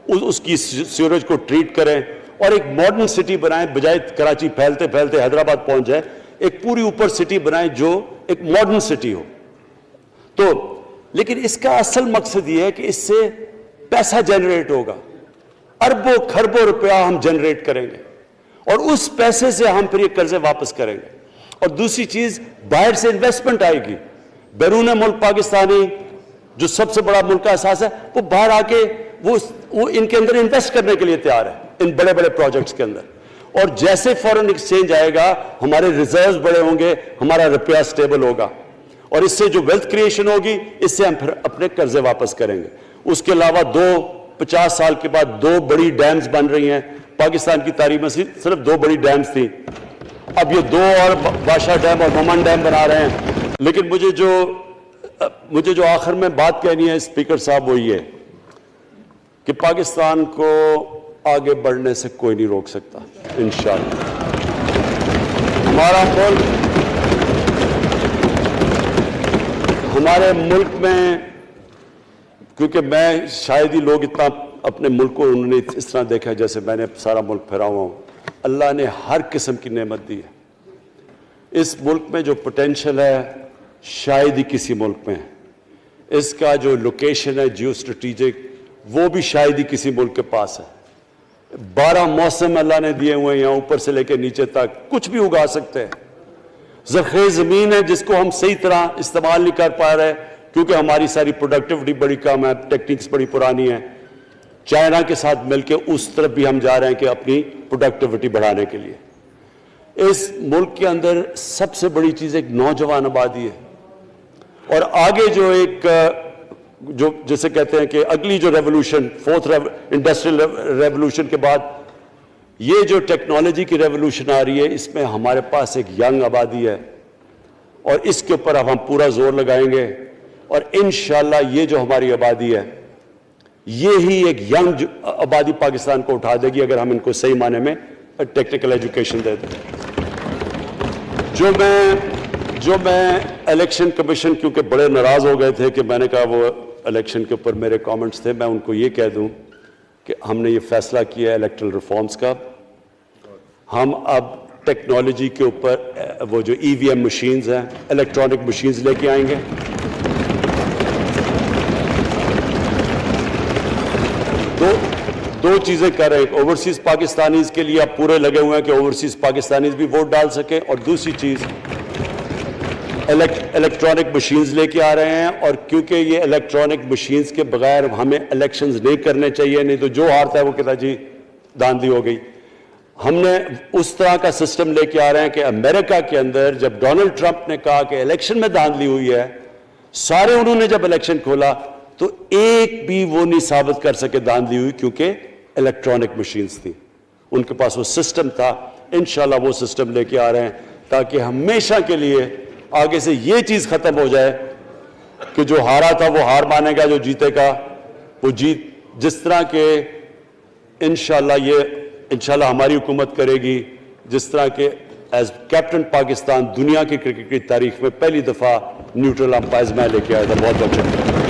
A: اس کی سیوریج کو ٹریٹ کریں اور ایک ماڈرن سٹی بنائیں, بجائے کراچی پھیلتے پھیلتے حیدرآباد پہنچ جائے, ایک پوری اوپر سٹی بنائیں جو ایک ماڈرن سٹی ہو. تو لیکن اس کا اصل مقصد یہ ہے کہ اس سے پیسہ جنریٹ ہوگا, اربوں کھربوں روپیہ ہم جنریٹ کریں گے, اور اس پیسے سے ہم پھر یہ قرضے واپس کریں گے. اور دوسری چیز, باہر سے انویسٹمنٹ آئے گی. بیرون ملک پاکستانی جو سب سے بڑا ملک کا احساس ہے, وہ باہر آ کے وہ ان کے اندر انویسٹ کرنے کے لیے تیار ہے, ان بڑے بڑے پروجیکٹس کے اندر. اور جیسے فورن ایکسچینج آئے گا ہمارے ریزروز بڑے ہوں گے, ہمارا روپیہ سٹیبل ہوگا, اور اس سے جو ویلتھ کریشن ہوگی اس سے ہم پھر اپنے قرضے واپس کریں گے. اس کے علاوہ 50 سال کے بعد 2 بڑی ڈیمز بن رہی ہیں. پاکستان کی تاریخ میں صرف 2 بڑی ڈیمز تھیں, اب یہ 2 اور بادشاہ ڈیم اور مومن ڈیم بنا رہے ہیں. لیکن مجھے جو آخر میں بات کہنی ہے اسپیکر صاحب وہ یہ کہ پاکستان کو آگے بڑھنے سے کوئی نہیں روک سکتا انشاءاللہ. ہمارے ملک میں, کیونکہ میں شاید ہی لوگ اتنا اپنے ملک کو انہوں نے اس طرح دیکھا جیسے میں نے سارا ملک پھیرا ہوا ہوں. اللہ نے ہر قسم کی نعمت دی ہے. اس ملک میں جو پوٹینشل ہے شاید ہی کسی ملک میں ہے. اس کا جو لوکیشن ہے جیو اسٹریٹجک وہ بھی شاید ہی کسی ملک کے پاس ہے. 12 موسم اللہ نے دیے ہوئے ہیں یہاں اوپر سے لے کے نیچے تک, کچھ بھی اگا سکتے ہیں. زرخیز زمین ہے جس کو ہم صحیح طرح استعمال نہیں کر پا رہے کیونکہ ہماری ساری پروڈکٹیوٹی بڑی کم ہے, ٹیکنیکس بڑی پرانی ہیں. چائنا کے ساتھ مل کے اس طرف بھی ہم جا رہے ہیں کہ اپنی پروڈکٹیوٹی بڑھانے کے لیے. اس ملک کے اندر سب سے بڑی چیز ایک نوجوان آبادی ہے. اور آگے جو ایک جو جسے کہتے ہیں کہ اگلی جو ریولوشن, 4th انڈسٹریل ریولوشن کے بعد یہ جو ٹیکنالوجی کی ریولوشن آ رہی ہے, اس میں ہمارے پاس ایک ینگ آبادی ہے اور اس کے اوپر اب ہم پورا زور لگائیں گے. اور انشاءاللہ یہ جو ہماری آبادی ہے یہ ہی ایک ینگ آبادی پاکستان کو اٹھا دے گی اگر ہم ان کو صحیح معنی میں ٹیکنیکل ایجوکیشن دے دیں. جو میں الیکشن کمیشن کیونکہ بڑے ناراض ہو گئے تھے کہ میں نے کہا وہ الیکشن کے اوپر میرے کامنٹس تھے, میں ان کو یہ کہہ دوں کہ ہم نے یہ فیصلہ کیا ہے الیکٹرل ریفارمز کا. ہم اب ٹیکنالوجی کے اوپر وہ جو EVM مشینز ہیں, الیکٹرانک مشینز لے کے آئیں گے. دو چیزیں کر رہے ہیں. اوورسیز پاکستانیز کے لیے اب پورے لگے ہوئے ہیں کہ اوورسیز پاکستانیز بھی ووٹ ڈال سکیں, اور دوسری چیز الیکٹرانک مشینز لے کے آ رہے ہیں. اور کیونکہ یہ الیکٹرانک مشینز کے بغیر ہمیں الیکشنز نہیں کرنے چاہیے, نہیں تو جو ہارتا ہے وہ کہتا جی داندھی ہو گئی. ہم نے اس طرح کا سسٹم لے کے آ رہے ہیں کہ امریکہ کے اندر جب ڈونلڈ ٹرمپ نے کہا کہ الیکشن میں داندھی ہوئی ہے, سارے انہوں نے جب الیکشن کھولا تو ایک بھی وہ نہیں ثابت کر سکے داندھی ہوئی کیونکہ الیکٹرانک مشینز تھی, ان کے پاس وہ سسٹم تھا. انشاءاللہ وہ سسٹم لے کے آ رہے ہیں تاکہ ہمیشہ کے لیے آگے سے یہ چیز ختم ہو جائے کہ جو ہارا تھا وہ ہار مانے گا, جو جیتے گا وہ جیت. جس طرح کہ انشاءاللہ ہماری حکومت کرے گی, جس طرح کہ ایز کیپٹن پاکستان دنیا کی کرکٹ کی تاریخ میں پہلی دفعہ نیوٹرل امپائرز میں لے کے آیا تھا. بہت بہت شکریہ.